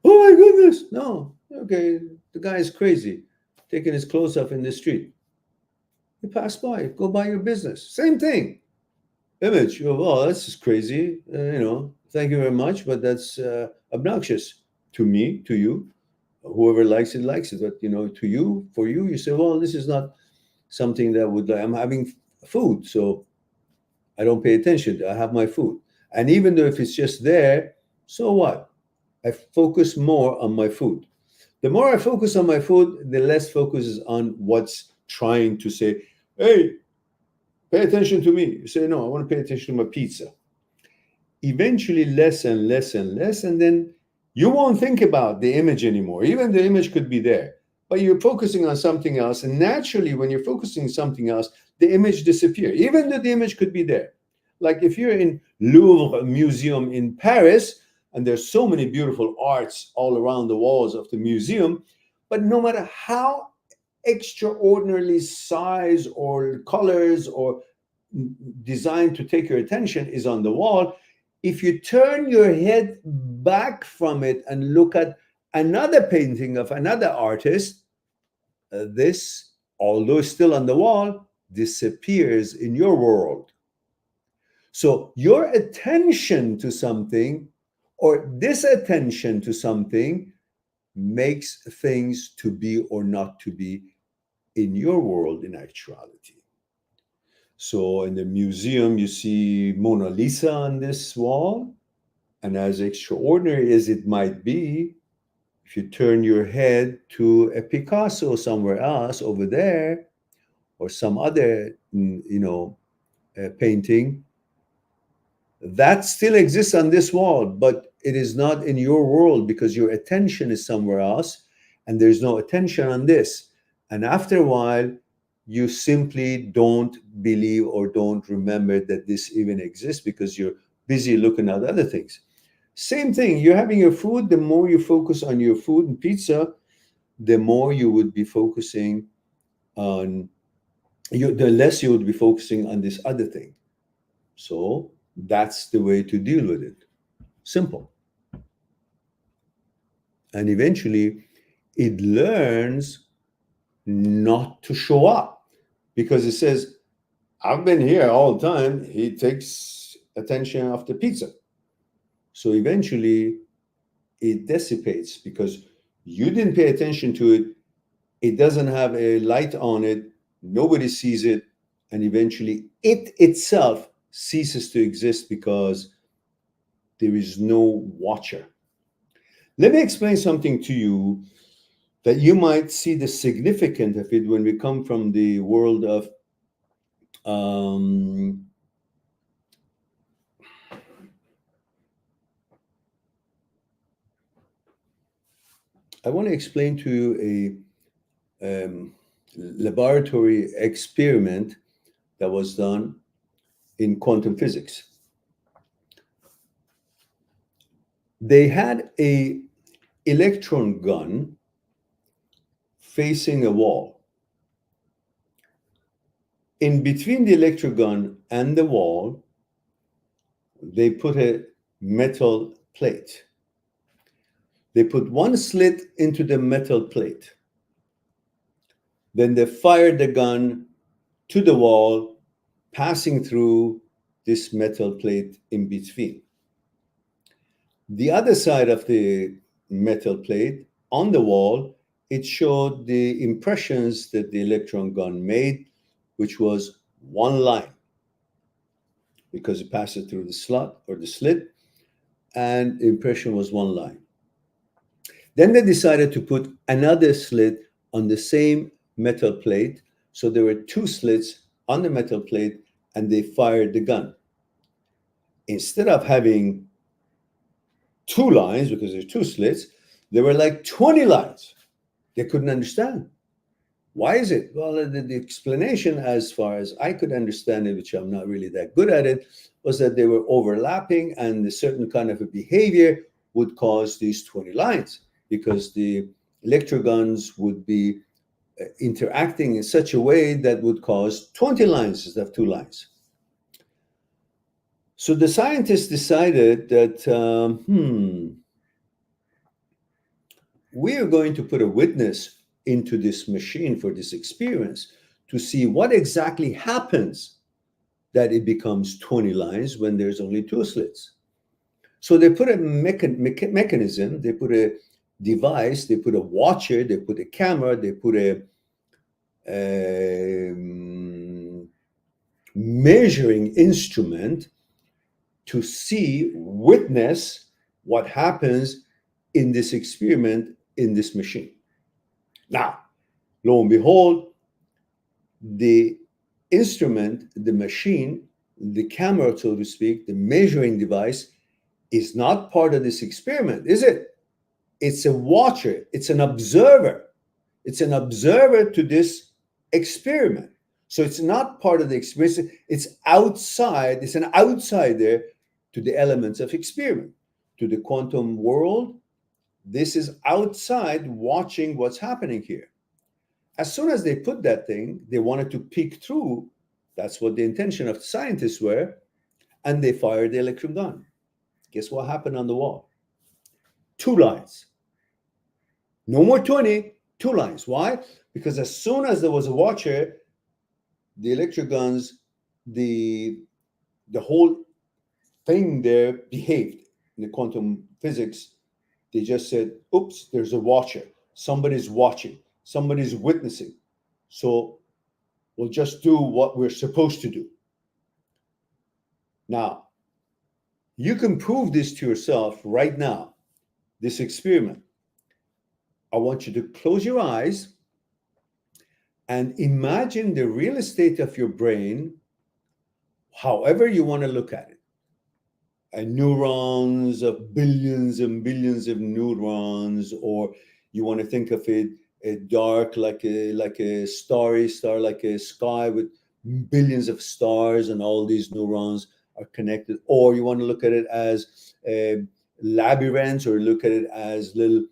Oh my goodness! No, okay, the guy is crazy, taking his clothes off in the street. You pass by, go by your business. Same thing. Image. You go, oh, that's just crazy. Thank you very much, but that's obnoxious to me, to you. Whoever likes it, likes it. But to you, for you, you say, well, this is not something that would. I'm having food, so I don't pay attention. I have my food, and even though if it's just there, so what? I focus more on my food. The more I focus on my food, the less focus is on what's trying to say, hey, pay attention to me. You say, no, I want to pay attention to my pizza. Eventually, less and less and less, and then you won't think about the image anymore. Even the image could be there, but you're focusing on something else. And naturally, when you're focusing on something else, the image disappears, even though the image could be there. Like if you're in Louvre Museum in Paris, and there's so many beautiful arts all around the walls of the museum, but no matter how extraordinarily size or colors or designed to take your attention is on the wall, if you turn your head back from it and look at another painting of another artist, this, although still on the wall, disappears in your world. So your attention to something or disattention to something makes things to be or not to be in your world in actuality. So in the museum, you see Mona Lisa on this wall, and as extraordinary as it might be, if you turn your head to a Picasso somewhere else over there, or some other, painting, that still exists on this wall, but it is not in your world because your attention is somewhere else, and there's no attention on this. And after a while, you simply don't believe or don't remember that this even exists because you're busy looking at other things. Same thing, you're having your food, the more you focus on your food and pizza, the more you would be focusing on, the less you would be focusing on this other thing. So that's the way to deal with it. Simple. And eventually it learns not to show up. Because it says, I've been here all the time. He takes attention off the pizza. So eventually it dissipates because you didn't pay attention to it. It doesn't have a light on it. Nobody sees it. And eventually it itself ceases to exist because there is no watcher. Let me explain something to you that you might see the significance of it when we come from the world of I want to explain to you a laboratory experiment that was done in quantum physics. They had a electron gun facing a wall. In between the electron gun and the wall, they put a metal plate. They put one slit into the metal plate. Then they fired the gun to the wall, passing through this metal plate in between. The other side of the metal plate on the wall, it showed the impressions that the electron gun made, which was one line, because it passed it through the slot or the slit, and the impression was one line. Then they decided to put another slit on the same metal plate. So there were two slits on the metal plate, and they fired the gun. Instead of having two lines, because there's two slits, there were like 20 lines. They couldn't understand. Why is it? Well, the explanation, as far as I could understand it, which I'm not really that good at it, was that they were overlapping, and a certain kind of a behavior would cause these 20 lines, because the electroguns would be interacting in such a way that would cause 20 lines instead of 2 lines. So the scientists decided that, we are going to put a witness into this machine for this experience to see what exactly happens that it becomes 20 lines when there's only 2 slits. So they put a mechanism, they put a device, they put a watcher, they put a camera, they put a measuring instrument to witness what happens in this experiment in this machine. Now, lo and behold, the instrument, the machine, the camera, so to speak, the measuring device is not part of this experiment, is it? It's a watcher, it's an observer. It's an observer to this experiment. So it's not part of the experience, it's outside, it's an outsider to the elements of experiment. To the quantum world, this is outside watching what's happening here. As soon as they put that thing, they wanted to peek through. That's what the intention of the scientists were. And they fired the electron gun. Guess what happened on the wall? 2 lines. No more 20, 2 lines. Why? Because as soon as there was a watcher, the electron guns, the whole thing there behaved. In the quantum physics, they just said, oops, there's a watcher. Somebody's watching. Somebody's witnessing. So we'll just do what we're supposed to do. Now, you can prove this to yourself right now, this experiment. I want you to close your eyes and imagine the real estate of your brain, however you want to look at it. And neurons of billions and billions of neurons, or you want to think of it dark, like a starry star, like a sky with billions of stars, and all these neurons are connected. Or you want to look at it as labyrinths, or look at it as little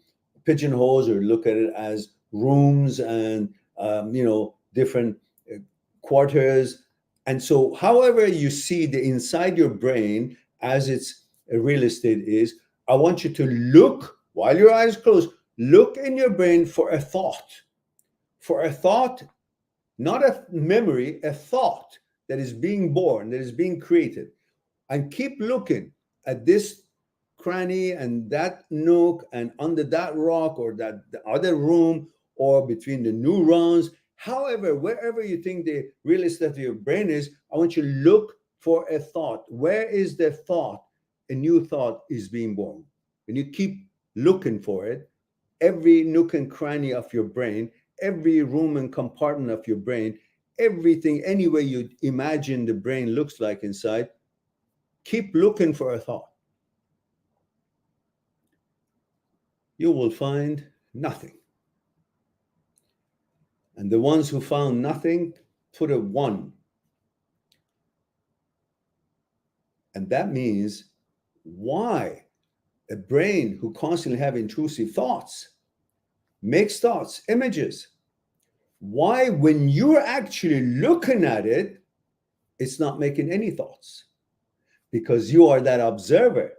pigeonholes, or look at it as rooms and different quarters. And so however you see the inside your brain as its real estate is, I want you to look, while your eyes closed, look in your brain for a thought, not a memory, a thought that is being born, that is being created. And keep looking at this cranny and that nook and under that rock, or that the other room, or between the neurons. However, wherever you think the real estate of your brain is, I want you to look for a thought. Where is the thought? A new thought is being born. And you keep looking for it. Every nook and cranny of your brain, every room and compartment of your brain, everything, any way you imagine the brain looks like inside, keep looking for a thought. You will find nothing. And the ones who found nothing, put a 1. And that means, why a brain who constantly have intrusive thoughts makes thoughts, images, why when you're actually looking at it, it's not making any thoughts? Because you are that observer,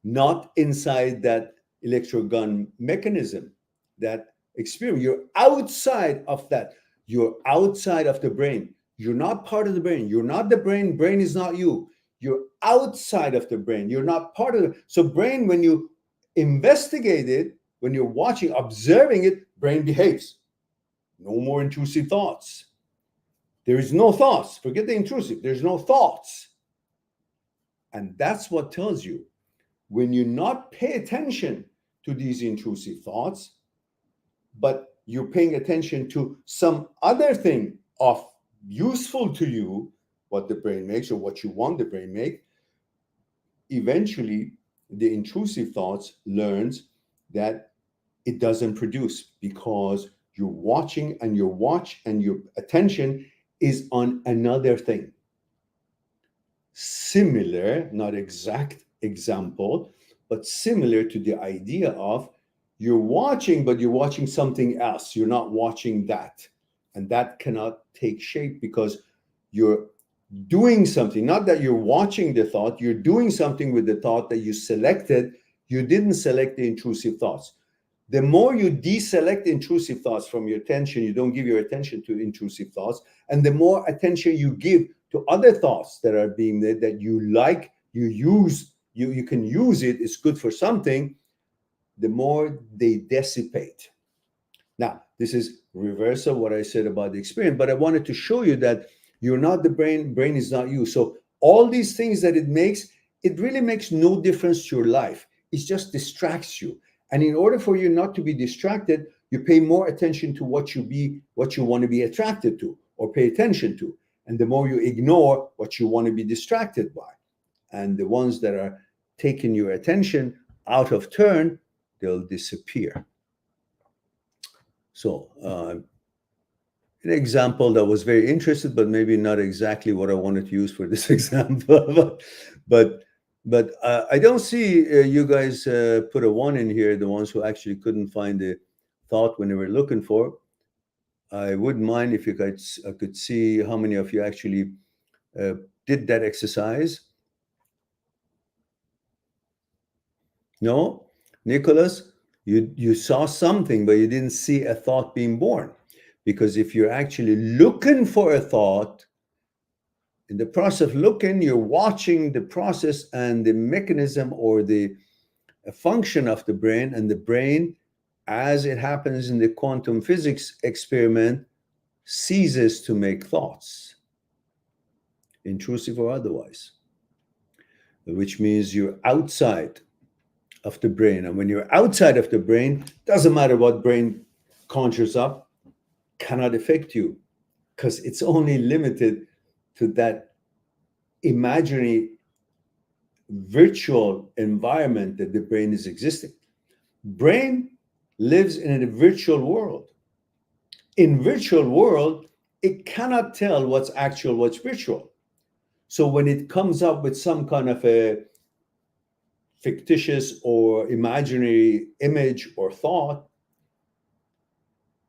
not inside that electron gun mechanism, that experience. You're outside of that. You're outside of the brain. You're not part of the brain. You're not the brain. Brain is not you. You're outside of the brain. You're not part of it. So brain, when you investigate it, when you're watching, observing it, brain behaves. No more intrusive thoughts. There is no thoughts. Forget the intrusive. There's no thoughts. And that's what tells you, when you not pay attention to these intrusive thoughts, but you're paying attention to some other thing of useful to you, what the brain makes or what you want the brain make, eventually the intrusive thoughts learns that it doesn't produce, because you're watching, and your watch and your attention is on another thing. Similar, not exact example, but similar to the idea of You're watching, but you're watching something else. You're not watching that. And that cannot take shape because you're doing something. Not that you're watching the thought, you're doing something with the thought that you selected. You didn't select the intrusive thoughts. The more you deselect intrusive thoughts from your attention, you don't give your attention to intrusive thoughts, and the more attention you give to other thoughts that are being there that you like, you use, you can use it, it's good for something, the more they dissipate. Now, this is reverse of what I said about the experience, but I wanted to show you that you're not the brain is not you. So all these things that it makes, it really makes no difference to your life. It just distracts you. And in order for you not to be distracted, you pay more attention to what you want to be attracted to or pay attention to. And the more you ignore what you want to be distracted by. And the ones that are taking your attention out of turn, they'll disappear. So an example that was very interesting, but maybe not exactly what I wanted to use for this example. but I don't see you guys put a 1 in here, the ones who actually couldn't find the thought when they were looking for. I wouldn't mind if I could see how many of you actually did that exercise. No? Nicholas, you saw something, but you didn't see a thought being born. Because if you're actually looking for a thought, in the process of looking, you're watching the process and the mechanism or the function of the brain, and the brain, as it happens in the quantum physics experiment, ceases to make thoughts, intrusive or otherwise, which means you're outside of the brain. And when you're outside of the brain, doesn't matter what brain conjures up, cannot affect you, because it's only limited to that imaginary virtual environment that the brain is existing. Brain lives in a virtual world. In virtual world, it cannot tell what's actual, what's virtual. So when it comes up with some kind of a fictitious or imaginary image or thought,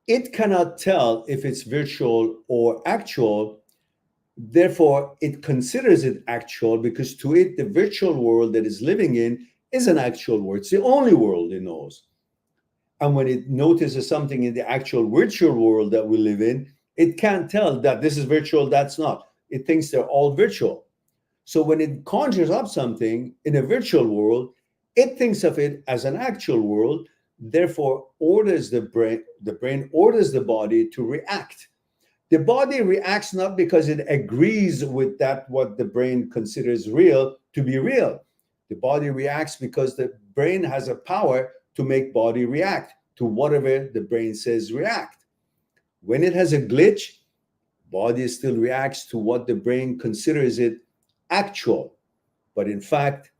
it cannot tell if it's virtual or actual. Therefore, it considers it actual because to it, the virtual world that it's living in is an actual world. It's the only world it knows. And when it notices something in the actual virtual world that we live in, it can't tell that this is virtual, that's not. It thinks they're all virtual. So when it conjures up something in a virtual world, it thinks of it as an actual world, therefore orders the brain orders the body to react. The body reacts not because it agrees with that what the brain considers real to be real. The body reacts because the brain has a power to make body react to whatever the brain says react. When it has a glitch, body still reacts to what the brain considers it actual. But in fact,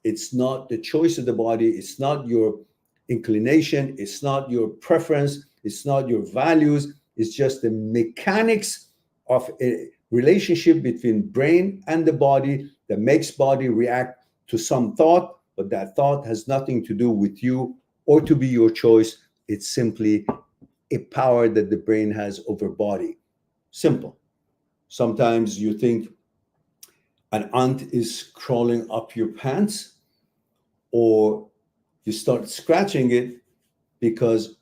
it's not the choice of the body. It's not your inclination. It's not your preference. It's not your values. It's just the mechanics of a relationship between brain and the body that makes body react to some thought, but that thought has nothing to do with you or to be your choice. It's simply a power that the brain has over body. Simple. Sometimes you think an ant is crawling up your pants, or you start scratching it because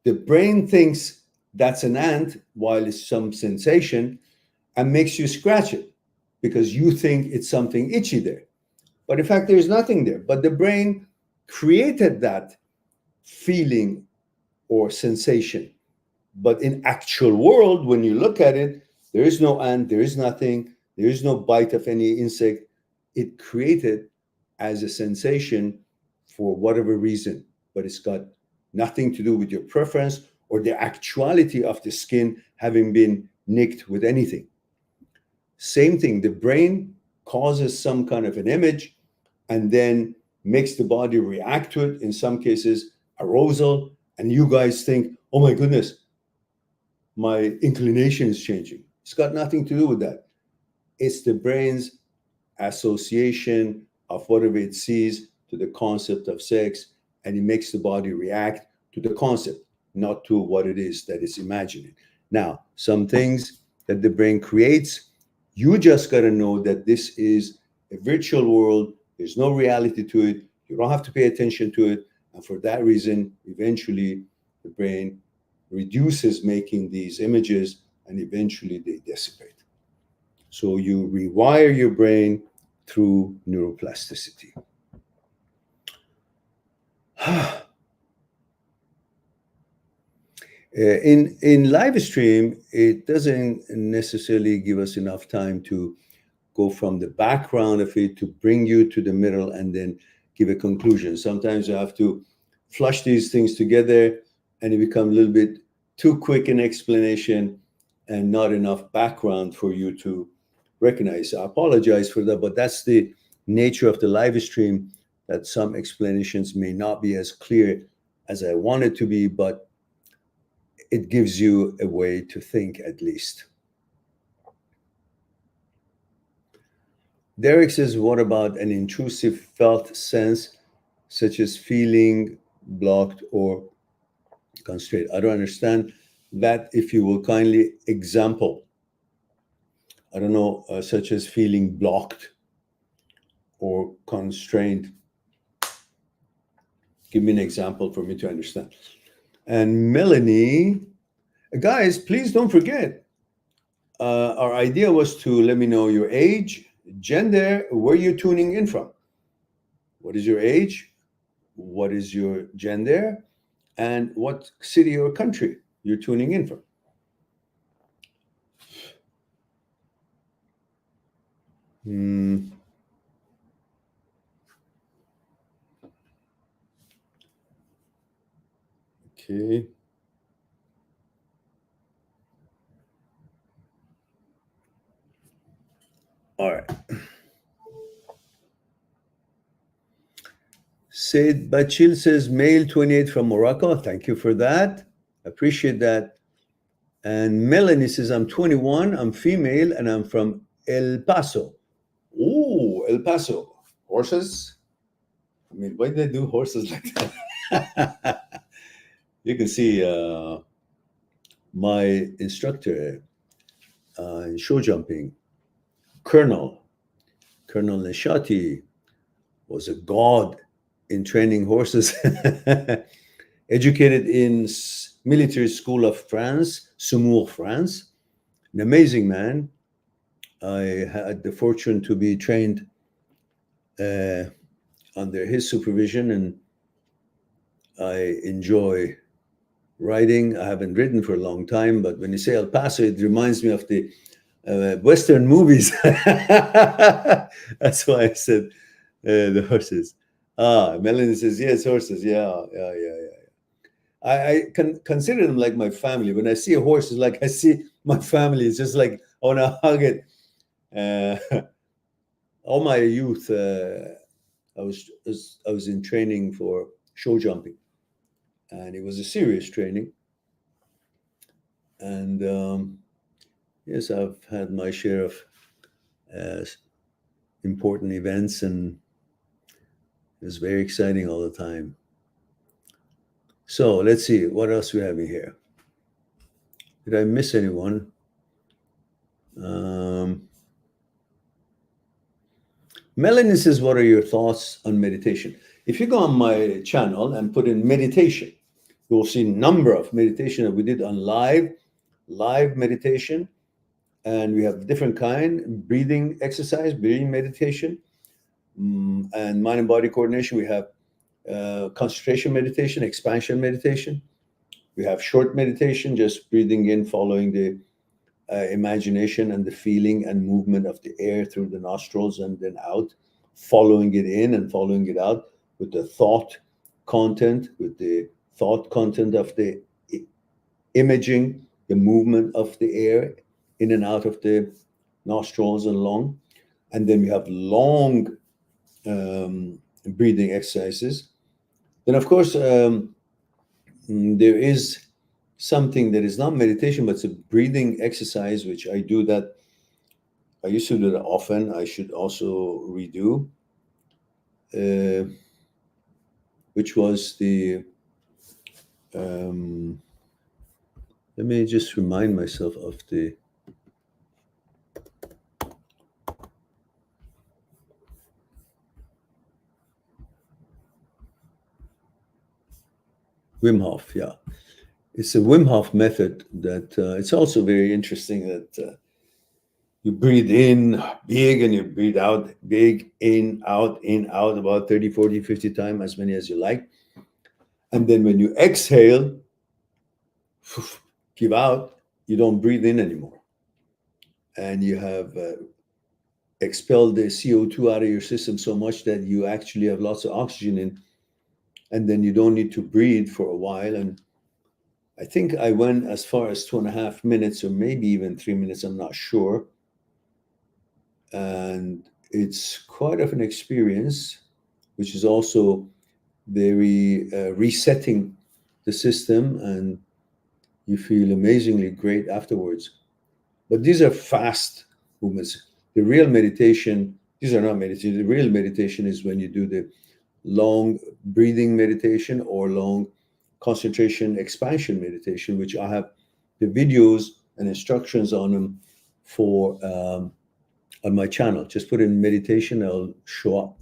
the brain thinks that's an ant while it's some sensation and makes you scratch it because you think it's something itchy there. But in fact, there's nothing there. But the brain created that feeling or sensation. But in actual world, when you look at it, there is no ant, there is nothing, there is no bite of any insect. It created as a sensation for whatever reason, but it's got nothing to do with your preference or the actuality of the skin having been nicked with anything. Same thing, the brain causes some kind of an image and then makes the body react to it, in some cases arousal, and you guys think, oh my goodness, my inclination is changing. It's got nothing to do with that. It's the brain's association of whatever it sees to the concept of sex, and it makes the body react to the concept, not to what it is that it's imagining. Now, some things that the brain creates, you just got to know that this is a virtual world. There's no reality to it. You don't have to pay attention to it. And for that reason, eventually the brain reduces making these images, and eventually they dissipate. So you rewire your brain through neuroplasticity. In live stream, it doesn't necessarily give us enough time to go from the background of it to bring you to the middle and then give a conclusion. Sometimes you have to flush these things together, and it becomes a little bit too quick an explanation and not enough background for you to recognize. I apologize for that, but that's the nature of the live stream, that some explanations may not be as clear as I want it to be, but it gives you a way to think at least. Derek says, what about an intrusive felt sense, such as feeling blocked or constrained? I don't understand that. If you will kindly example, I don't know, such as feeling blocked or constrained. Give me an example for me to understand. And Melanie, guys, please don't forget, our idea was to let me know your age, gender, where you're tuning in from. What is your age? What is your gender? And what city or country you're tuning in from. Okay. All right. Said Bachil says, male 28 from Morocco. Thank you for that. Appreciate that. And Melanie says, I'm 21, I'm female, and I'm from El Paso. Ooh, El Paso. Horses? I mean, why did they do horses like that? You can see my instructor in show jumping, Colonel Neshati, was a god in training horses. Educated in military school of France, Saumur, France. An amazing man. I had the fortune to be trained under his supervision, and I enjoy riding. I haven't ridden for a long time, but when you say El Paso, it reminds me of the Western movies. That's why I said the horses. Melanie says, yes, horses. Yeah. I can consider them like my family. When I see a horse, it's like I see my family. It's just like I want to hug it. All my youth, I was in training for show jumping, and it was a serious training. And yes, I've had my share of important events, and it was very exciting all the time. So let's see, what else we have here? Did I miss anyone? Melanie says, what are your thoughts on meditation? If you go on my channel and put in meditation, you'll see a number of meditation that we did on live meditation. And we have different kind, breathing exercise, breathing meditation, and mind and body coordination. We have concentration meditation, expansion meditation. We have short meditation, just breathing in, following the imagination and the feeling and movement of the air through the nostrils and then out, following it in and following it out with the thought content, of the imaging, the movement of the air in and out of the nostrils and lung. And then we have long breathing exercises. Then, of course, there is something that is not meditation, but it's a breathing exercise, which I do that. I used to do that often. I should also redo. which was the, let me just remind myself of the, Wim Hof, yeah. It's a Wim Hof method that it's also very interesting that you breathe in big and you breathe out big, in, out, about 30, 40, 50 times, as many as you like. And then when you exhale, give out, you don't breathe in anymore. And you have expelled the CO2 out of your system so much that you actually have lots of oxygen in, and then you don't need to breathe for a while. And I think I went as far as 2.5 minutes, or maybe even 3 minutes, I'm not sure. And it's quite of an experience, which is also very resetting the system, and you feel amazingly great afterwards. But these are fast movements. The real meditation, these are not meditation. The real meditation is when you do the long breathing meditation or long concentration expansion meditation, which I have the videos and instructions on them for on my channel. Just put in meditation, it'll show up.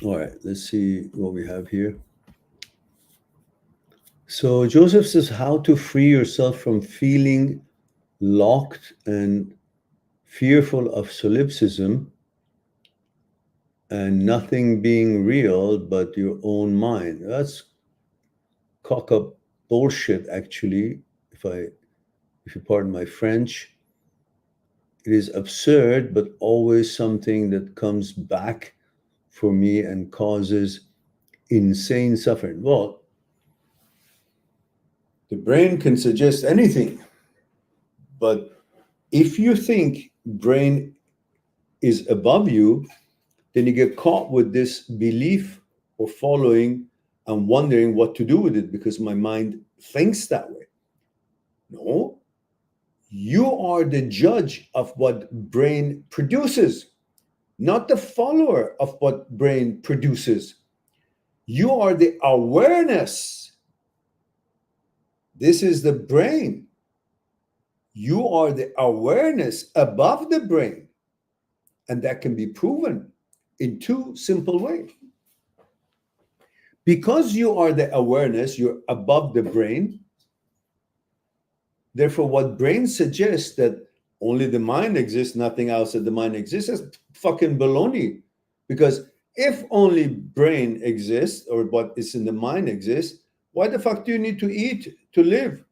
All right, let's see what we have here. So Joseph says, how to free yourself from feeling locked and fearful of solipsism and nothing being real but your own mind. That's cock up bullshit, actually, if you pardon my French. It is absurd, but always something that comes back for me and causes insane suffering. Well, the brain can suggest anything, but if you think brain is above you, then you get caught with this belief or following and wondering what to do with it because my mind thinks that way. No, you are the judge of what brain produces, not the follower of what brain produces. You are the awareness. This is the brain. You are the awareness above the brain. And that can be proven in two simple ways. Because you are the awareness, you're above the brain. Therefore, what brain suggests that only the mind exists, nothing else that the mind exists, is fucking baloney. Because if only brain exists, or what is in the mind exists, Why the fuck do you need to eat to live?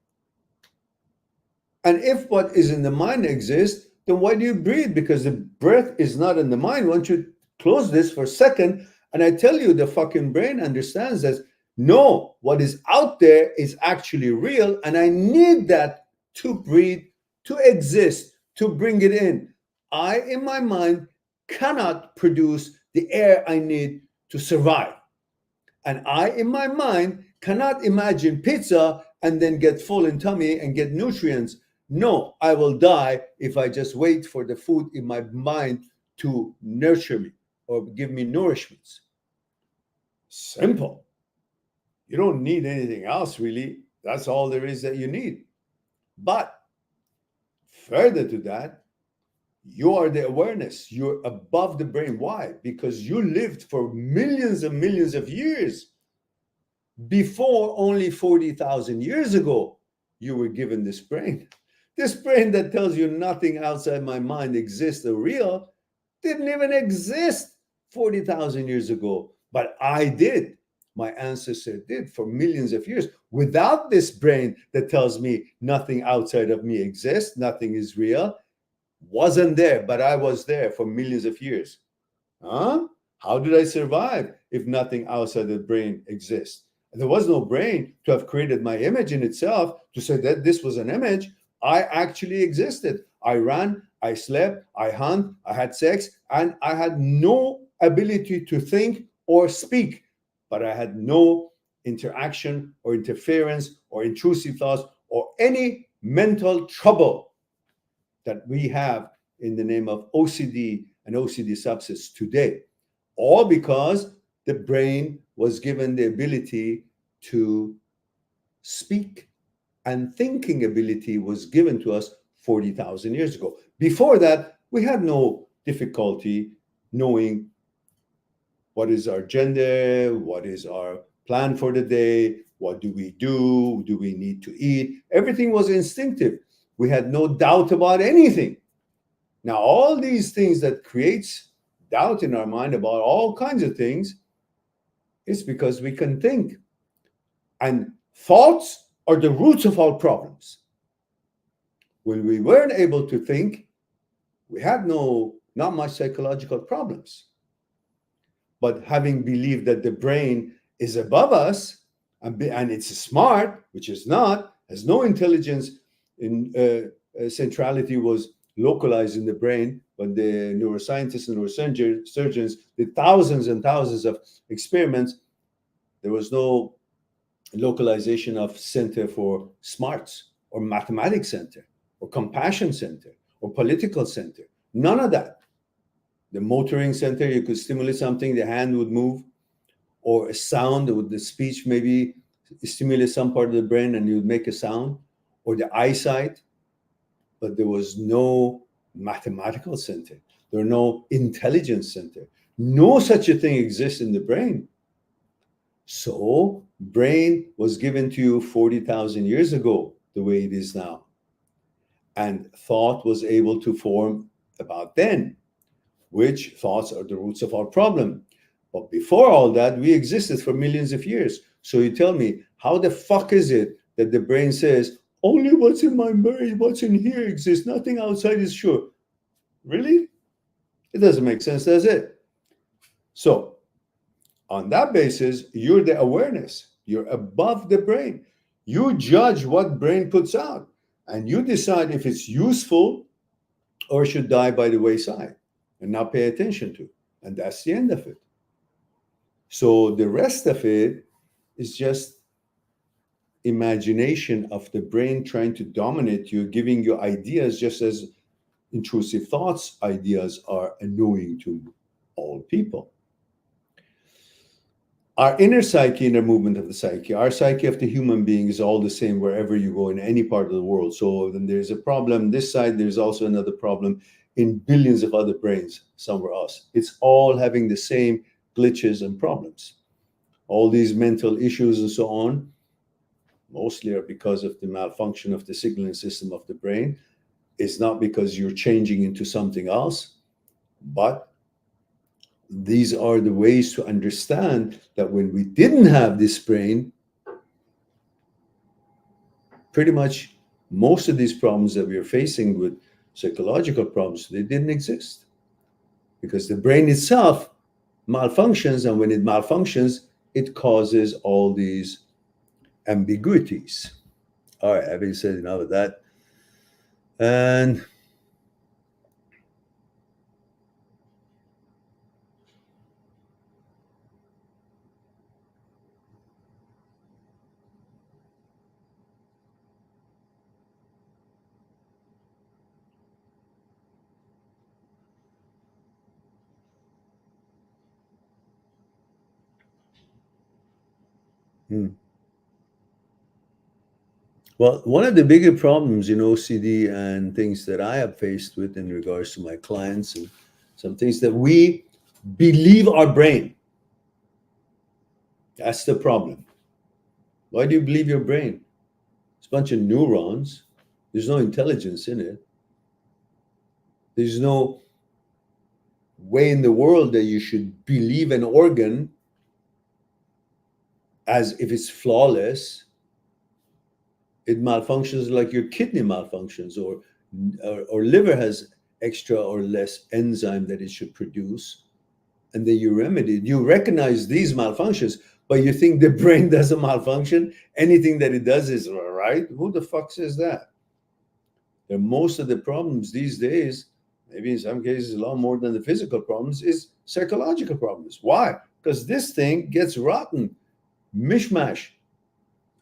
And if what is in the mind exists, then why do you breathe? Because the breath is not in the mind. Once you close this for a second, and I tell you, the fucking brain understands that no, what is out there is actually real, and I need that to breathe, to exist, to bring it in. I, in my mind, cannot produce the air I need to survive. And I, in my mind, cannot imagine pizza and then get full in tummy and get nutrients. No, I will die if I just wait for the food in my mind to nurture me or give me nourishments. Simple. You don't need anything else, really. That's all there is that you need. But further to that, you are the awareness. You're above the brain. Why? Because you lived for millions and millions of years. Before, only 40,000 years ago, you were given this brain. This brain that tells you nothing outside my mind exists or real didn't even exist 40,000 years ago. But I did. My ancestor did for millions of years. Without this brain that tells me nothing outside of me exists, nothing is real, wasn't there, but I was there for millions of years. Huh? How did I survive if nothing outside the brain exists? There was no brain to have created my image in itself to say that this was an image. I actually existed. I ran, I slept, I hunt, I had sex, and I had no ability to think or speak, but I had no interaction or interference or intrusive thoughts or any mental trouble that we have in the name of OCD and OCD subsets today, all because the brain was given the ability to speak, and thinking ability was given to us 40,000 years ago. Before that, we had no difficulty knowing what is our gender, what is our plan for the day, what do we need to eat? Everything was instinctive. We had no doubt about anything. Now, all these things that creates doubt in our mind about all kinds of things is because we can think. And thoughts are the roots of all problems. When we weren't able to think, we had not much psychological problems. But having believed that the brain is above us and it's smart, which is not, has no intelligence, in centrality was localized in the brain, but the neuroscientists and neurosurgeons did thousands and thousands of experiments. There was no localization of center for smarts or mathematics center or compassion center or political center. None of that. The motoring center, you could stimulate something, the hand would move, or a sound with the speech, maybe stimulate some part of the brain and you would make a sound, or the eyesight. But there was no mathematical center. There were no intelligence center. No such a thing exists in the brain. So brain was given to you 40,000 years ago, the way it is now. And thought was able to form about then, which thoughts are the roots of our problem. But before all that, we existed for millions of years. So you tell me, how the fuck is it that the brain says, only what's in my brain, what's in here exists, nothing outside is sure? Really? It doesn't make sense, does it? So on that basis, you're the awareness. You're above the brain. You judge what brain puts out, and you decide if it's useful or should die by the wayside and not pay attention to. And that's the end of it. So the rest of it is just imagination of the brain trying to dominate you, giving you ideas, just as intrusive thoughts ideas are annoying to all people. Our inner psyche, inner movement of the psyche, our psyche of the human being is all the same wherever you go in any part of the world. So then there's a problem this side, there's also another problem in billions of other brains somewhere else. It's all having the same glitches and problems. All these mental issues and so on, mostly are because of the malfunction of the signaling system of the brain. It's not because you're changing into something else, but these are the ways to understand that when we didn't have this brain, pretty much most of these problems that we are facing with psychological problems, they didn't exist because the brain itself malfunctions, and when it malfunctions, it causes all these ambiguities. All right, having said enough of that, and well, one of the bigger problems in OCD and things that I have faced with in regards to my clients and some things that we believe our brain. That's the problem. Why do you believe your brain? It's a bunch of neurons. There's no intelligence in it. There's no way in the world that you should believe an organ as if it's flawless. It malfunctions like your kidney malfunctions, or liver has extra or less enzyme that it should produce, and then you remedy it. You recognize these malfunctions, but you think the brain doesn't malfunction. Anything that it does is right. Who the fuck says that? And most of the problems these days, maybe in some cases a lot more than the physical problems, is psychological problems. Why? Because this thing gets rotten, mishmash.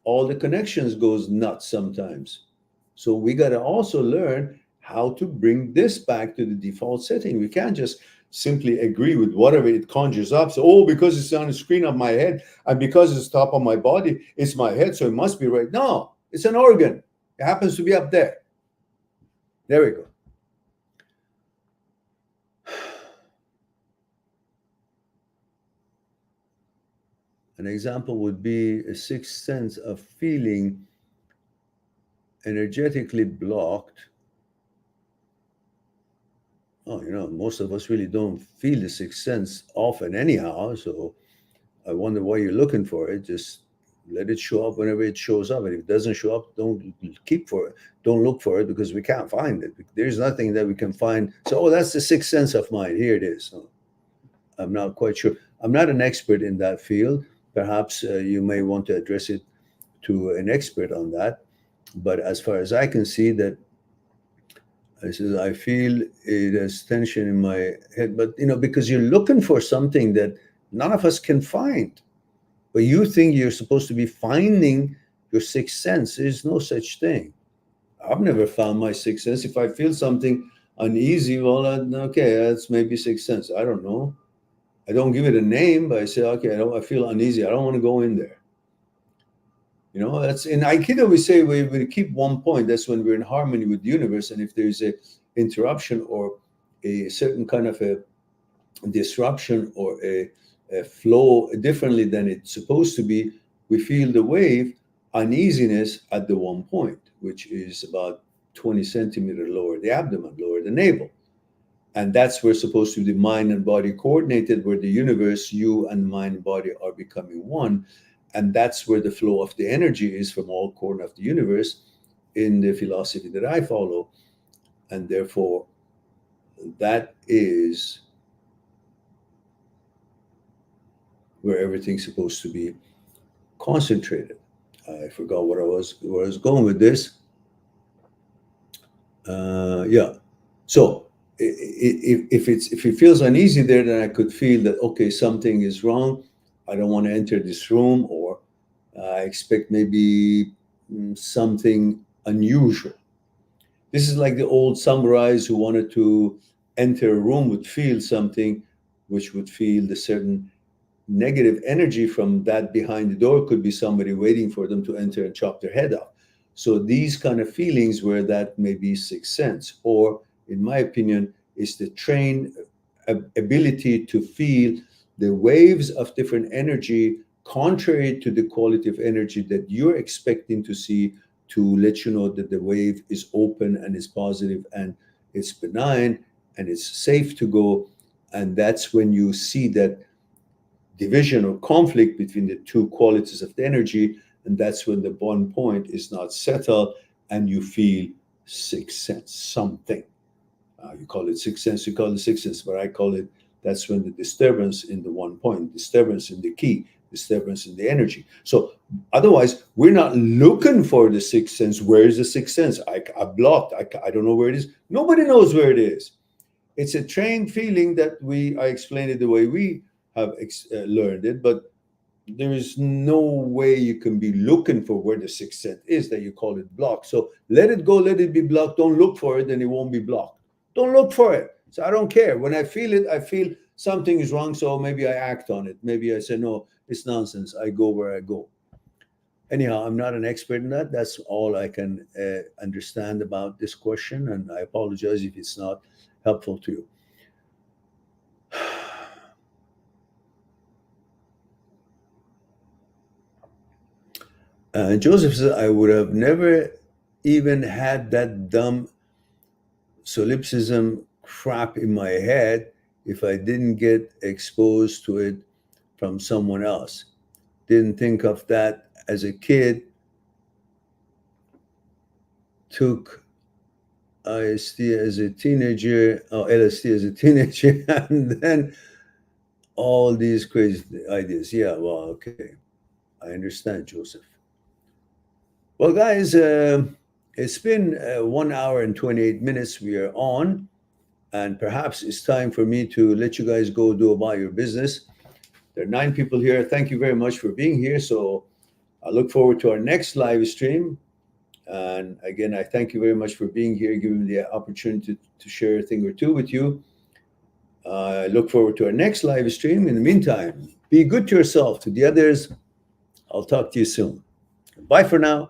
All the connections goes nuts sometimes. So we got to also learn how to bring this back to the default setting. We can't just simply agree with whatever it conjures up. So, oh, because it's on the screen of my head and because it's top of my body, it's my head, so it must be right. No, it's an organ. It happens to be up there. There we go. An example would be a sixth sense of feeling energetically blocked. Oh, most of us really don't feel the sixth sense often anyhow. So I wonder why you're looking for it. Just let it show up whenever it shows up. And if it doesn't show up, don't keep for it. Don't look for it because we can't find it. There's nothing that we can find. So, oh, that's the sixth sense of mine. Here it is. So I'm not quite sure. I'm not an expert in that field. Perhaps you may want to address it to an expert on that. But as far as I can see, that I says, I feel it has tension in my head. But, because you're looking for something that none of us can find. But you think you're supposed to be finding your sixth sense. There's no such thing. I've never found my sixth sense. If I feel something uneasy, well, okay, that's maybe sixth sense. I don't know. I don't give it a name, but I say, okay, I feel uneasy. I don't want to go in there. That's in Aikido, we say we keep one point. That's when we're in harmony with the universe. And if there's a interruption or a certain kind of a disruption or a flow differently than it's supposed to be, we feel the wave uneasiness at the one point, which is about 20 centimeters lower the abdomen, lower the navel. And that's where supposed to be the mind and body coordinated, where the universe, you and mind and body are becoming one. And that's where the flow of the energy is from all corners of the universe in the philosophy that I follow. And therefore, that is where everything's supposed to be concentrated. I forgot where I was going with this. Yeah. So if it feels uneasy there, then I could feel that, okay, something is wrong. I don't want to enter this room, or I expect maybe something unusual. This is like the old samurais who wanted to enter a room would feel something, which would feel the certain negative energy from that behind the door. Could be somebody waiting for them to enter and chop their head off. So these kind of feelings where that may be sixth sense, or in my opinion, is the trained ability to feel the waves of different energy contrary to the quality of energy that you're expecting to see, to let you know that the wave is open and is positive and it's benign and it's safe to go. And that's when you see that division or conflict between the two qualities of the energy, And that's when the one point is not settled and you feel sixth sense, something. You call it sixth sense, you call it sixth sense, but I call it, that's when the disturbance in the one point, disturbance in the key, disturbance in the energy. So otherwise, we're not looking for the sixth sense. Where is the sixth sense? I blocked. I don't know where it is. Nobody knows where it is. It's a trained feeling that I explained it the way we have learned it, but there is no way you can be looking for where the sixth sense is that you call it blocked. So let it go, let it be blocked. Don't look for it, and it won't be blocked. Don't look for it. So I don't care. When I feel it, I feel something is wrong. So maybe I act on it. Maybe I say, no, it's nonsense. I go where I go. Anyhow, I'm not an expert in that. That's all I can understand about this question. And I apologize if it's not helpful to you. Joseph says, I would have never even had that dumb solipsism crap in my head if I didn't get exposed to it from someone else. Didn't think of that as a kid. Took IST as a teenager, or LSD as a teenager, and then all these crazy ideas. Yeah, well, okay. I understand, Joseph. Well, guys, it's been 1 hour and 28 minutes we are on, and perhaps it's time for me to let you guys go do about your business. There are 9 people here. Thank you very much for being here. So I look forward to our next live stream. And again, I thank you very much for being here, giving me the opportunity to share a thing or two with you. I look forward to our next live stream. In the meantime, be good to yourself, to the others. I'll talk to you soon. Bye for now.